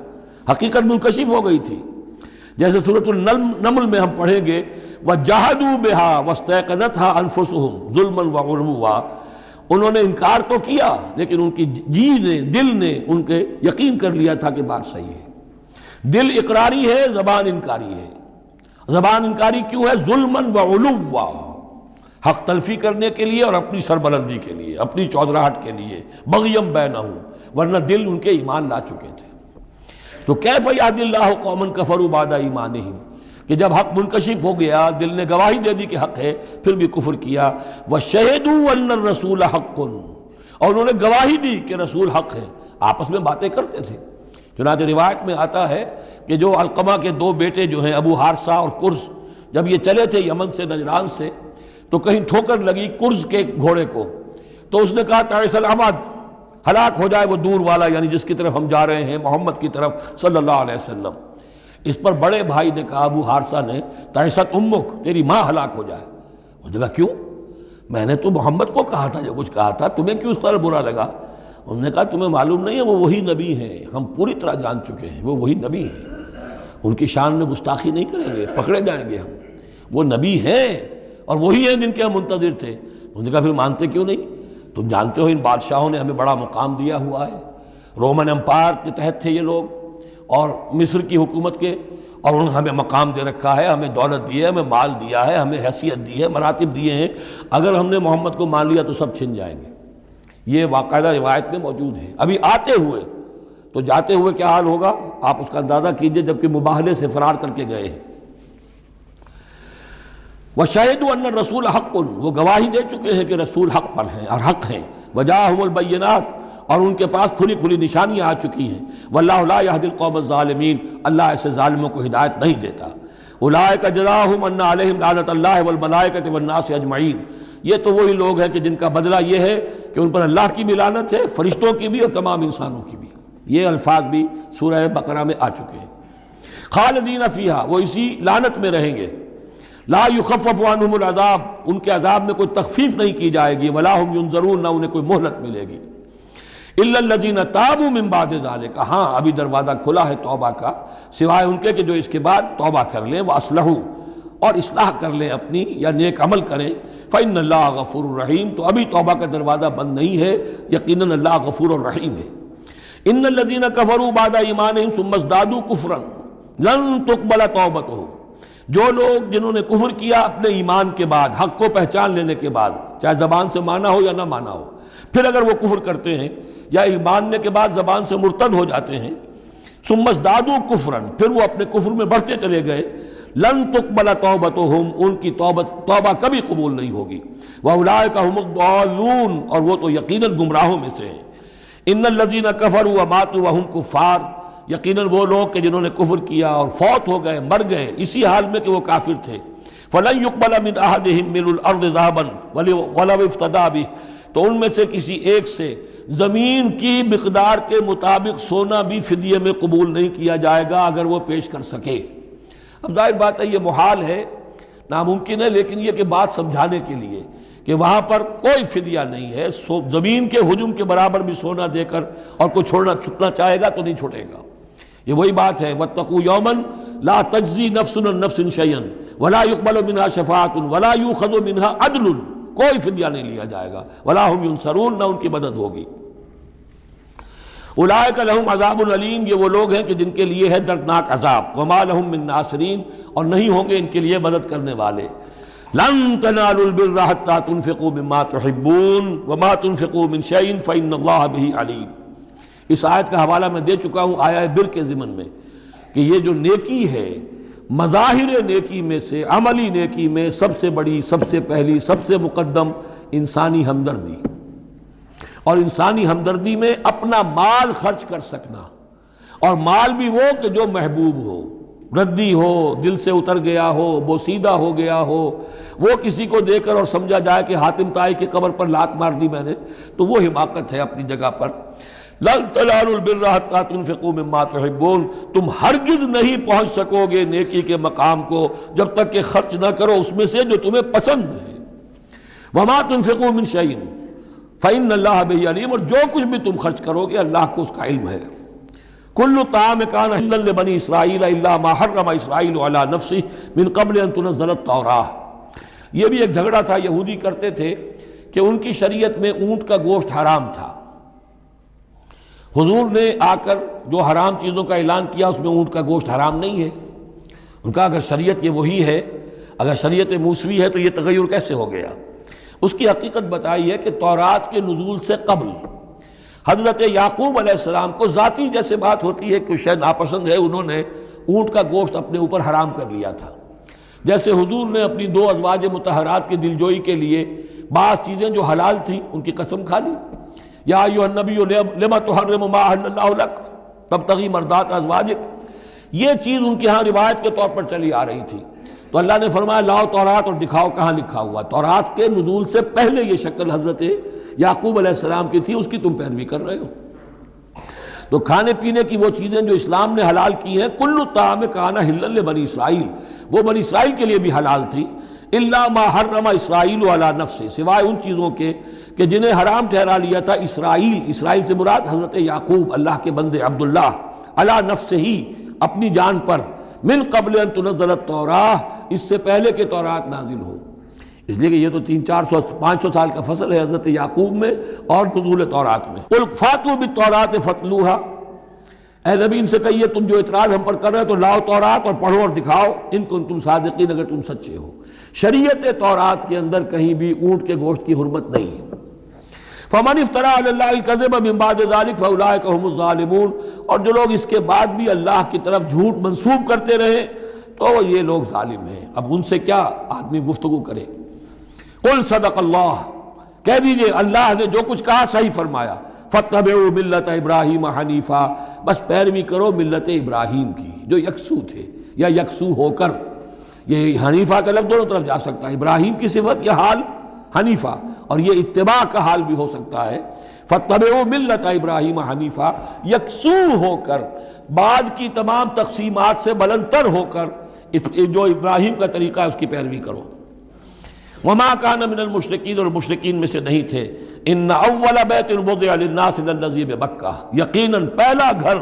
حقیقت منکشف ہو گئی تھی۔ جیسے سورۃ النمل میں ہم پڑھیں گے وَجَحَدُوا بِهَا وَاسْتَيْقَنَتْهَا أَنفُسُهُمْ ظُلْمًا وَعُلُوًّا، انہوں نے انکار تو کیا لیکن ان کی جی نے، دل نے ان کے یقین کر لیا تھا کہ بات صحیح ہے۔ دل اقراری ہے، زبان انکاری ہے۔ زبان انکاری کیوں ہے؟ ظلمًا وعلوا، حق تلفی کرنے کے لیے اور اپنی سربلندی کے لیے، اپنی چودراہٹ کے لیے، بغیم بینہم، ورنہ دل ان کے ایمان لا چکے تھے۔ تو کیف یہدی اللہ قوما کفروا بعد ایمانہم، کہ جب حق منکشف ہو گیا، دل نے گواہی دے دی کہ حق ہے، پھر بھی کفر کیا۔ وَشَهِدُوا أَنَّ الرَّسُولَ حَقٌّ، اور انہوں نے گواہی دی کہ رسول حق ہے۔ آپس میں باتیں کرتے تھے، چنانچہ روایت میں آتا ہے کہ جو علقمہ کے دو بیٹے جو ہیں ابو حارثہ اور کرز، جب یہ چلے تھے یمن سے، نجران سے، تو کہیں ٹھوکر لگی کرز کے گھوڑے کو، تو اس نے کہا تعیس العمد، ہلاک ہو جائے وہ دور والا، یعنی جس کی طرف ہم جا رہے ہیں، محمد کی طرف صلی اللہ علیہ وسلم۔ اس پر بڑے بھائی نے کہا، ابو حارثہ نے، تعیست امک، تیری ماں ہلاک ہو جائے۔ اس نے کہا کیوں؟ میں نے تو محمد کو کہا تھا جو کچھ کہا تھا، تمہیں کیوں اس طرح برا لگا؟ انہوں نے کہا تمہیں معلوم نہیں ہے وہ وہی نبی ہیں، ہم پوری طرح جان چکے ہیں وہ وہی نبی ہیں، ان کی شان میں گستاخی نہیں کریں گے، پکڑے جائیں گے ہم، وہ نبی ہیں اور وہی ہیں جن کے ہم منتظر تھے۔ انہوں نے کہا پھر مانتے کیوں نہیں؟ تم جانتے ہو ان بادشاہوں نے ہمیں بڑا مقام دیا ہوا ہے، رومن امپائر کے تحت تھے یہ لوگ، اور مصر کی حکومت کے، اور انہوں نے ہمیں مقام دے رکھا ہے، ہمیں دولت دی ہے، ہمیں مال دیا ہے، ہمیں حیثیت دی ہے، مراتب دیے ہیں، اگر ہم نے محمد کو مان لیا تو سب چھن جائیں گے۔ یہ باقاعدہ روایت میں موجود ہے۔ ابھی آتے ہوئے تو جاتے ہوئے کیا حال ہوگا آپ اس کا اندازہ کیجئے، جبکہ مباہلے سے فرار کر کے گئے ہیں۔ وَشَهِدُوا أَنَّ الرَّسُولَ حَقٌّ، وہ گواہی دے چکے ہیں کہ رسول حق پر ہیں اور حق ہیں۔ وَجَاءَهُمُ الْبَيِّنَاتُ، اور ان کے پاس کھلی کھلی نشانیاں آ چکی ہیں۔ وَاللَّهُ لَا يَهْدِي الْقَوْمَ الظَّالِمِينَ، اللہ ایسے ظالموں کو ہدایت نہیں دیتا۔ أُولَٰئِكَ جَزَاؤُهُمْ أَنَّ عَلَيْهِمْ لَعْنَةَ اللَّهِ وَالْمَلَائِكَةِ وَالنَّاسِ أَجْمَعِينَ، یہ تو وہی لوگ ہیں کہ جن کا بدلہ یہ ہے کہ ان پر اللہ کی بھی لعنت ہے، فرشتوں کی بھی اور تمام انسانوں کی بھی۔ یہ الفاظ بھی سورہ بقرہ میں آ چکے ہیں۔ خالدین فیہا، وہ اسی لعنت میں رہیں گے۔ لا یخفف عنہم العذاب، ان کے عذاب میں کوئی تخفیف نہیں کی جائے گی۔ ولا ہم ینظرون، نہ انہیں کوئی مہلت ملے گی۔ الا الذین تابوا من بعد ذلک، ہاں ابھی دروازہ کھلا ہے توبہ کا، سوائے ان کے کہ جو اس کے بعد توبہ کر لیں، واصلحوا، اور اصلاح کر لیں اپنی یا نیک عمل کریں، فإن اللہ غفور الرحیم، تو ابھی توبہ کا دروازہ بند نہیں ہے، یقیناً اللہ غفور الرحیم ہے۔ ان الذین کفروا بعد ایمانہم ثم ازدادوا کفرا لن تقبل توبتہم، جو لوگ جنہوں نے کفر کیا اپنے ایمان کے بعد، حق کو پہچان لینے کے بعد، چاہے زبان سے مانا ہو یا نہ مانا ہو، پھر اگر وہ کفر کرتے ہیں یا ایمان کے بعد زبان سے مرتد ہو جاتے ہیں، ثم ازدادوا کفرا، پھر وہ اپنے کفر میں بڑھتے چلے گئے، لن تقبل توبتہم، ان کی توبہ کبھی قبول نہیں ہوگی، واولئک ھم الضالون، اور وہ تو یقیناً گمراہوں میں سے ہیں۔ ان الذین کفروا وماتوا وهم کفار، یقیناً وہ لوگ کہ جنہوں نے کفر کیا اور فوت ہو گئے، مر گئے اسی حال میں کہ وہ کافر تھے، فلن يقبل من احدهم ملء الارض ذهبا ولو افتدى به، تو ان میں سے کسی ایک سے زمین کی مقدار کے مطابق سونا بھی فدیے میں قبول نہیں کیا جائے گا اگر وہ پیش کر سکے۔ اب ظاہر بات ہے یہ محال ہے، ناممکن ہے، لیکن یہ کہ بات سمجھانے کے لیے کہ وہاں پر کوئی فدیہ نہیں ہے، زمین کے حجم کے برابر بھی سونا دے کر اور کوئی چھوٹنا چاہے گا تو نہیں چھوٹے گا۔ یہ وہی بات ہے، واتقوا یوما لا تجزی نفس عن نفس شیئا ولا يقبل منها شفاعۃ ولا یؤخذ منها عدل، کوئی فدیہ نہیں لیا جائے گا، ولا هم ينصرون، نہ ان کی مدد ہوگی۔ اولئک لهم عذاب علیم، یہ وہ لوگ ہیں کہ جن کے لیے ہے دردناک عذاب، وما لهم من ناصرین، اور نہیں ہوں گے ان کے لیے مدد کرنے والے۔ لن تنالوا البر حتى تنفقوا مما تحبون وما تنفقوا من شيء فإن الله به علیم۔ اس آیت کا حوالہ میں دے چکا ہوں آیہ بر کے ضمن میں کہ یہ جو نیکی ہے، مظاہر نیکی میں سے، عملی نیکی میں سب سے بڑی، سب سے پہلی، سب سے مقدم انسانی ہمدردی، اور انسانی ہمدردی میں اپنا مال خرچ کر سکنا، اور مال بھی وہ کہ جو محبوب ہو، ردی ہو، دل سے اتر گیا ہو، بوسیدہ ہو گیا ہو، وہ کسی کو دے کر اور سمجھا جائے کہ حاتم طائی کی قبر پر لات مار دی میں نے، تو وہ حماقت ہے اپنی جگہ پر۔ لن تنالوا البر حتى تنفقوا مما تحبون، تم ہرگز نہیں پہنچ سکو گے نیکی کے مقام کو جب تک کہ خرچ نہ کرو اس میں سے جو تمہیں پسند ہے۔ وما تنفقوا من شيء فإن الله به علیم، اور جو کچھ بھی تم خرچ کرو گے اللہ کو اس کا علم ہے۔ کل طعام كان حلا لبنی اسرائیل الا ما حرم اسرائیل على نفسه من قبل ان تنزل التوراۃ، یہ بھی ایک جھگڑا تھا، یہودی کرتے تھے کہ ان کی شریعت میں اونٹ کا گوشت حرام تھا، حضور نے آ کر جو حرام چیزوں کا اعلان کیا اس میں اونٹ کا گوشت حرام نہیں ہے۔ ان کا اگر شریعت یہ وہی ہے، اگر شریعت موسوی ہے تو یہ تغیر کیسے ہو گیا؟ اس کی حقیقت بتائی ہے کہ تورات کے نزول سے قبل حضرت یعقوب علیہ السلام کو ذاتی جیسے بات ہوتی ہے کہ شاید ناپسند ہے، انہوں نے اونٹ کا گوشت اپنے اوپر حرام کر لیا تھا، جیسے حضور نے اپنی 2 ازواج مطہرات کی دلجوئی کے لیے بعض چیزیں جو حلال تھیں ان کی قسم کھا لی، یا ایھا النبی لما تحرم ما احل اللہ لک تبتغی مرضات ازواجک، یہ چیز ان کے ہاں روایت کے طور پر چلی آ رہی تھی، تو اللہ نے فرمایا لاؤ تورات اور دکھاؤ کہاں لکھا ہوا۔ تورات کے نزول سے پہلے یہ شکل حضرت یعقوب علیہ السلام کی تھی، اس کی تم پیروی کر رہے ہو۔ تو کھانے پینے کی وہ چیزیں جو اسلام نے حلال کی ہیں، کل الطعام کان حلا لبنی اسرائیل، وہ بنی اسرائیل کے لیے بھی حلال تھی، الا ما حرم اسرائیل علی نفسہ، سوائے ان چیزوں کے کہ جنہیں حرام ٹھہرا لیا تھا اسرائیل، اسرائیل سے مراد حضرت یعقوب اللہ کے بندے عبداللہ، علی نفسہ ہی، اپنی جان پر، من قبل ان تنزل التوراۃ، اس سے پہلے کہ تورات نازل ہو، اس لیے کہ یہ تو 300-400-500 سال کا فصل ہے حضرت یعقوب میں اور نزول تورات میں۔ قل فاتوا بالتوراۃ فاتلوها، اے نبی ان سے کہیے تم جو اعتراض ہم پر کر رہے ہو تو لاؤ تورات اور پڑھو اور دکھاؤ، ان کنتم صادقین، اگر تم سچے ہو۔ شریعت تورات کے اندر کہیں بھی اونٹ کے گوشت کی حرمت نہیں ہے۔ فمن افترى علی اللہ الکذب من بعد ذلک فاولئک هم الظالمون، اور جو لوگ اس کے بعد بھی اللہ کی طرف جھوٹ منسوب کرتے رہے تو یہ لوگ ظالم ہیں۔ اب ان سے کیا آدمی گفتگو کرے؟ قل صدق اللہ، کہہ دیجئے اللہ نے جو کچھ کہا صحیح فرمایا، فاتبعوا ملت ابراہیم حنیفا، بس پیروی کرو ملت ابراہیم کی جو یکسو تھے یا یکسو ہو کر، یہ حنیفہ کا لفظ دونوں طرف جا سکتا ہے، ابراہیم کی صفت یا حال حنیفہ، اور یہ اتباع کا حال بھی ہو سکتا ہے۔ فاتبعوا ملت ابراہیم حنیفا، یکسو ہو کر، بعد کی تمام تقسیمات سے بلند تر ہو کر جو ابراہیم کا طریقہ ہے اس کی پیروی کرو۔ وما کان من المشرکین، اور مشرکین میں سے نہیں تھے. ان اول بیت وضع للناس للذی ببکہ، یقیناً پہلا گھر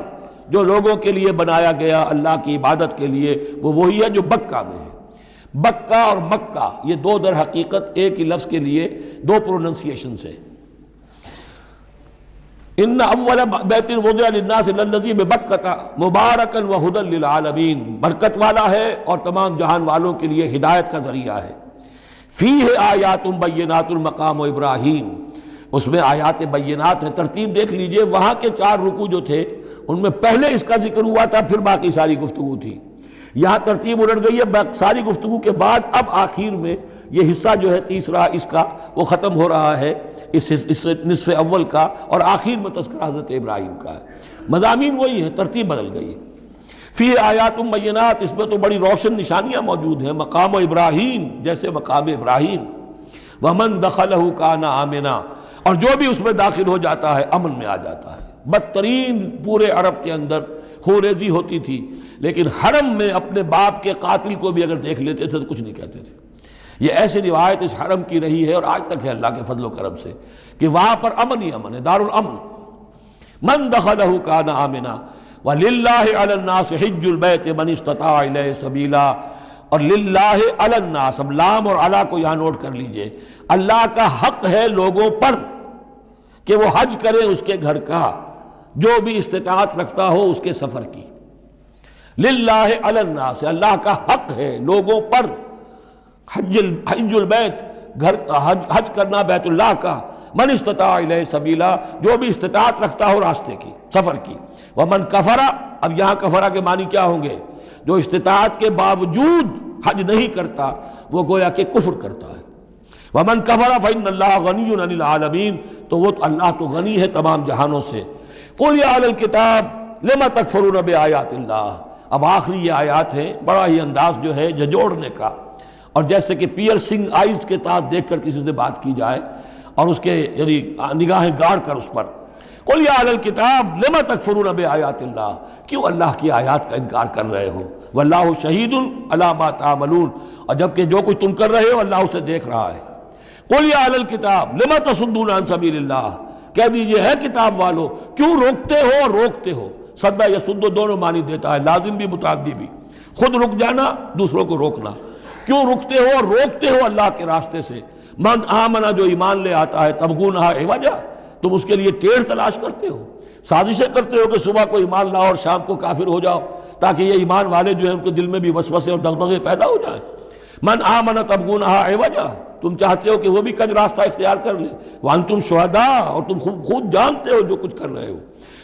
جو لوگوں کے لیے بنایا گیا اللہ کی عبادت کے لیے وہ وہی ہے جو بکہ میں ہے. بکہ اور مکہ یہ دو در حقیقت ایک ہی لفظ کے لیے دو پروننسیشن سے. ان اول بیت وضع للناس للذی ببکہ مبارکا وہدی للعالمین، برکت والا ہے اور تمام جہان والوں کے لیے ہدایت کا ذریعہ ہے. فیہ آیات بینات مقام ابراہیم، اس میں آیات بینات ہیں. ترتیب دیکھ لیجئے، وہاں کے 4 رکوع جو تھے ان میں پہلے اس کا ذکر ہوا تھا، پھر باقی ساری گفتگو تھی. یہاں ترتیب الٹ گئی ہے، ساری گفتگو کے بعد اب آخر میں یہ حصہ جو ہے تیسرا اس کا وہ ختم ہو رہا ہے اس نصف اول کا، اور آخر میں تذکرہ حضرت ابراہیم کا ہے. مضامین وہی ہیں، ترتیب بدل گئی ہے. فی آیات بینات، اس میں تو بڑی روشن نشانیاں موجود ہیں. مقام ابراہیم، جیسے مقام ابراہیم. ومن دخلہ کان آمنا، اور جو بھی اس میں داخل ہو جاتا ہے امن میں آ جاتا ہے. بدترین پورے عرب کے اندر خوریزی ہوتی تھی، لیکن حرم میں اپنے باپ کے قاتل کو بھی اگر دیکھ لیتے تھے تو کچھ نہیں کہتے تھے. یہ ایسی روایت اس حرم کی رہی ہے اور آج تک ہے اللہ کے فضل و کرم سے کہ وہاں پر امن ہی امن ہے، دار الامن. من دخلہ کان آمنا وَلِلَّهِ عَلَى النَّاسِ حِجُّ الْبَيْتِ مَنِ اسْتَطَاعَ إِلَيْهِ سَبِيلًا. اور للہ علی الناس، اب لام اور علی کو یہاں نوٹ کر لیجئے. اللہ کا حق ہے لوگوں پر کہ وہ حج کرے اس کے گھر کا، جو بھی استطاعت رکھتا ہو اس کے سفر کی. للہ علی الناس، اللہ کا حق ہے لوگوں پر حج البیت، گھر حج کرنا بیت اللہ کا. من استطاع الیہ سبیلا، جو بھی استطاعت رکھتا ہو راستے کی، سفر کی. ومن کفر، اب یہاں کفرہ کے معنی کیا ہوں گے؟ جو استطاعت کے باوجود حج نہیں کرتا وہ گویا کہ کفر کرتا ہے. ومن کفر فإن اللہ غنی عن العالمین، تو وہ اللہ تو غنی ہے تمام جہانوں سے. قل یا اہل الکتاب لم تکفرون بآیات اللہ. اب آخری یہ آیات ہیں، بڑا ہی انداز جو ہے جھنجھوڑنے کا، اور جیسے کہ پیئرسنگ آئیز کے ساتھ دیکھ کر کسی سے بات کی جائے اور اس کے یعنی نگاہیں گاڑ کر اس پر. قل یا اہل الکتاب لم تکفرون بآیات اللہ، کیوں اللہ کی آیات کا انکار کر رہے ہو؟ واللہ شہید علی ما تعملون، اور جبکہ جو کچھ تم کر رہے ہو اللہ اسے دیکھ رہا ہے. قل یا اہل الکتاب لم تصدون عن سبیل اللہ، کہہ دیجئے ہے کتاب والو کیوں روکتے ہو اور روکتے ہو. صدہ یسد دونوں معنی دیتا ہے، لازم بھی متعدی بھی. خود رک جانا، دوسروں کو روکنا. کیوں رکتے ہو اور روکتے ہو اللہ کے راستے سے؟ من آمنا، جو ایمان لے آتا ہے، تبغونہا عوجا، تم اس کے لیے ٹیڑھ تلاش کرتے ہو، سازشیں کرتے ہو کہ صبح کو ایمان لاؤ اور شام کو کافر ہو جاؤ تاکہ یہ ایمان والے جو ہیں ان کے دل میں بھی وسوسے اور دغدغے پیدا ہو جائیں. من آمنا تبغونہا عوجا، تم چاہتے ہو کہ وہ بھی کج راستہ اختیار کر لیں. وانتم شہداء، اور تم خود جانتے ہو جو کچھ کر رہے ہو.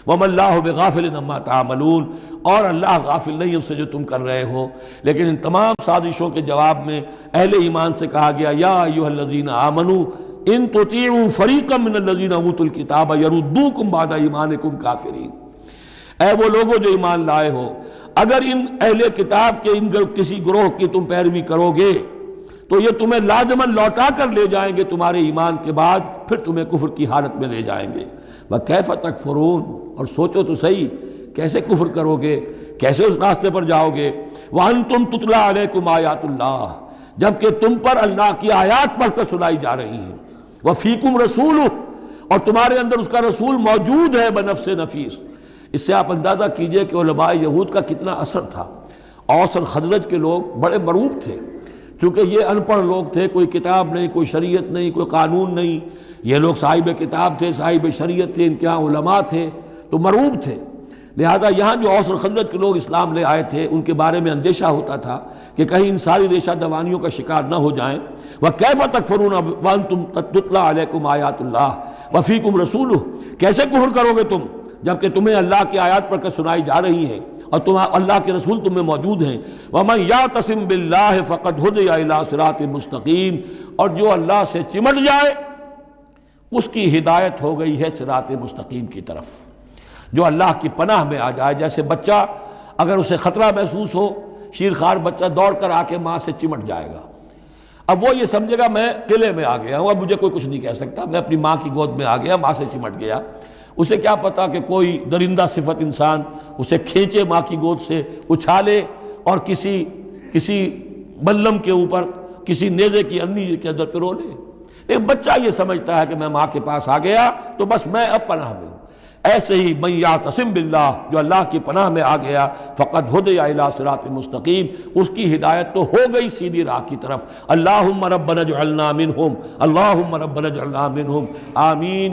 وما اللہ بغافل عما تعملون، اور اللہ غافل نہیں اس سے جو تم کر رہے ہو. لیکن ان تمام سازشوں کے جواب میں اہل ایمان سے کہا گیا یا ایھا الذین آمنوا ان تطیعوا فریقا من الذین اوتوا الکتاب یردوکم بعد ایمانکم کافرین. اے وہ لوگوں جو ایمان لائے ہو، اگر ان اہل کتاب کے ان کسی گروہ کی تم پیروی کرو گے تو یہ تمہیں لازماً لوٹا کر لے جائیں گے تمہارے ایمان کے بعد، پھر تمہیں کفر کی حالت میں لے جائیں گے. وَكَيْفَ تَكْفُرُونَ، اور سوچو تو صحیح کیسے کفر کرو گے، کیسے اس راستے پر جاؤ گے. وَأَنْتُمْ تُتْلَىٰ عَلَيْكُمْ آیَاتُ اللَّهِ، جبکہ تم پر اللہ کی آیات پڑھ کر سنائی جا رہی ہیں. وَفِيكُمْ رَسُولُهُ، اور تمہارے اندر اس کا رسول موجود ہے بنفس نفیس. اس سے آپ اندازہ کیجئے کہ علماء یہود کا کتنا اثر تھا. اوس اور خزرج کے لوگ بڑے مرعوب تھے، چونکہ یہ ان پڑھ لوگ تھے، کوئی کتاب نہیں، کوئی شریعت نہیں، کوئی قانون نہیں. یہ لوگ صاحب کتاب تھے، صاحب شریعت تھے، ان کے ہاں علماء تھے، تو مرعوب تھے. لہذا یہاں جو اوس اور خزرج کے لوگ اسلام لے آئے تھے ان کے بارے میں اندیشہ ہوتا تھا کہ کہیں ان ساری ریشہ دوانیوں کا شکار نہ ہو جائیں. وَكَيْفَ تَكْفُرُونَ وَأَنْتُمْ تُتْلَىٰ عَلَيْكُمْ آیَاتُ اللَّهِ وَفِيكُمْ رَسُولُهُ، کیسے کفر کرو گے تم جبکہ تمہیں اللہ کی آیات پڑھ کر سنائی جا رہی ہیں اور اللہ کے رسول تم میں موجود ہیں. وَمَن يَعْتَصِم بِاللَّهِ فَقَدْ هُدِيَ إِلَىٰ صِرَاطٍ مُسْتَقِيمٍ، اور جو اللہ سے چمٹ جائے اس کی ہدایت ہو گئی ہے صراط مستقیم کی طرف. جو اللہ کی پناہ میں آ جائے، جیسے بچہ اگر اسے خطرہ محسوس ہو، شیرخوار بچہ دوڑ کر آ کے ماں سے چمٹ جائے گا. اب وہ یہ سمجھے گا میں قلعے میں آ گیا ہوں، اب مجھے کوئی کچھ نہیں کہہ سکتا، میں اپنی ماں کی گود میں آ گیا، ماں سے چمٹ گیا. اسے کیا پتا کہ کوئی درندہ صفت انسان اسے کھینچے ماں کی گود سے، اچھالے اور کسی بلم کے اوپر کسی نیزے کی انی کے اندر پرو لے۔ ایک بچہ یہ سمجھتا ہے کہ میں ماں کے پاس آ گیا تو بس میں اب پناہ میں ہوں۔ ایسے ہی من یعتصم باللہ، جو اللہ کی پناہ میں آ گیا، فقد ہدی الی صراط مستقیم، اس کی ہدایت تو ہو گئی سیدھی راہ کی طرف۔ اللہم ربنا اجعلنا منہم، اللہم ربنا اجعلنا منہم، آمین۔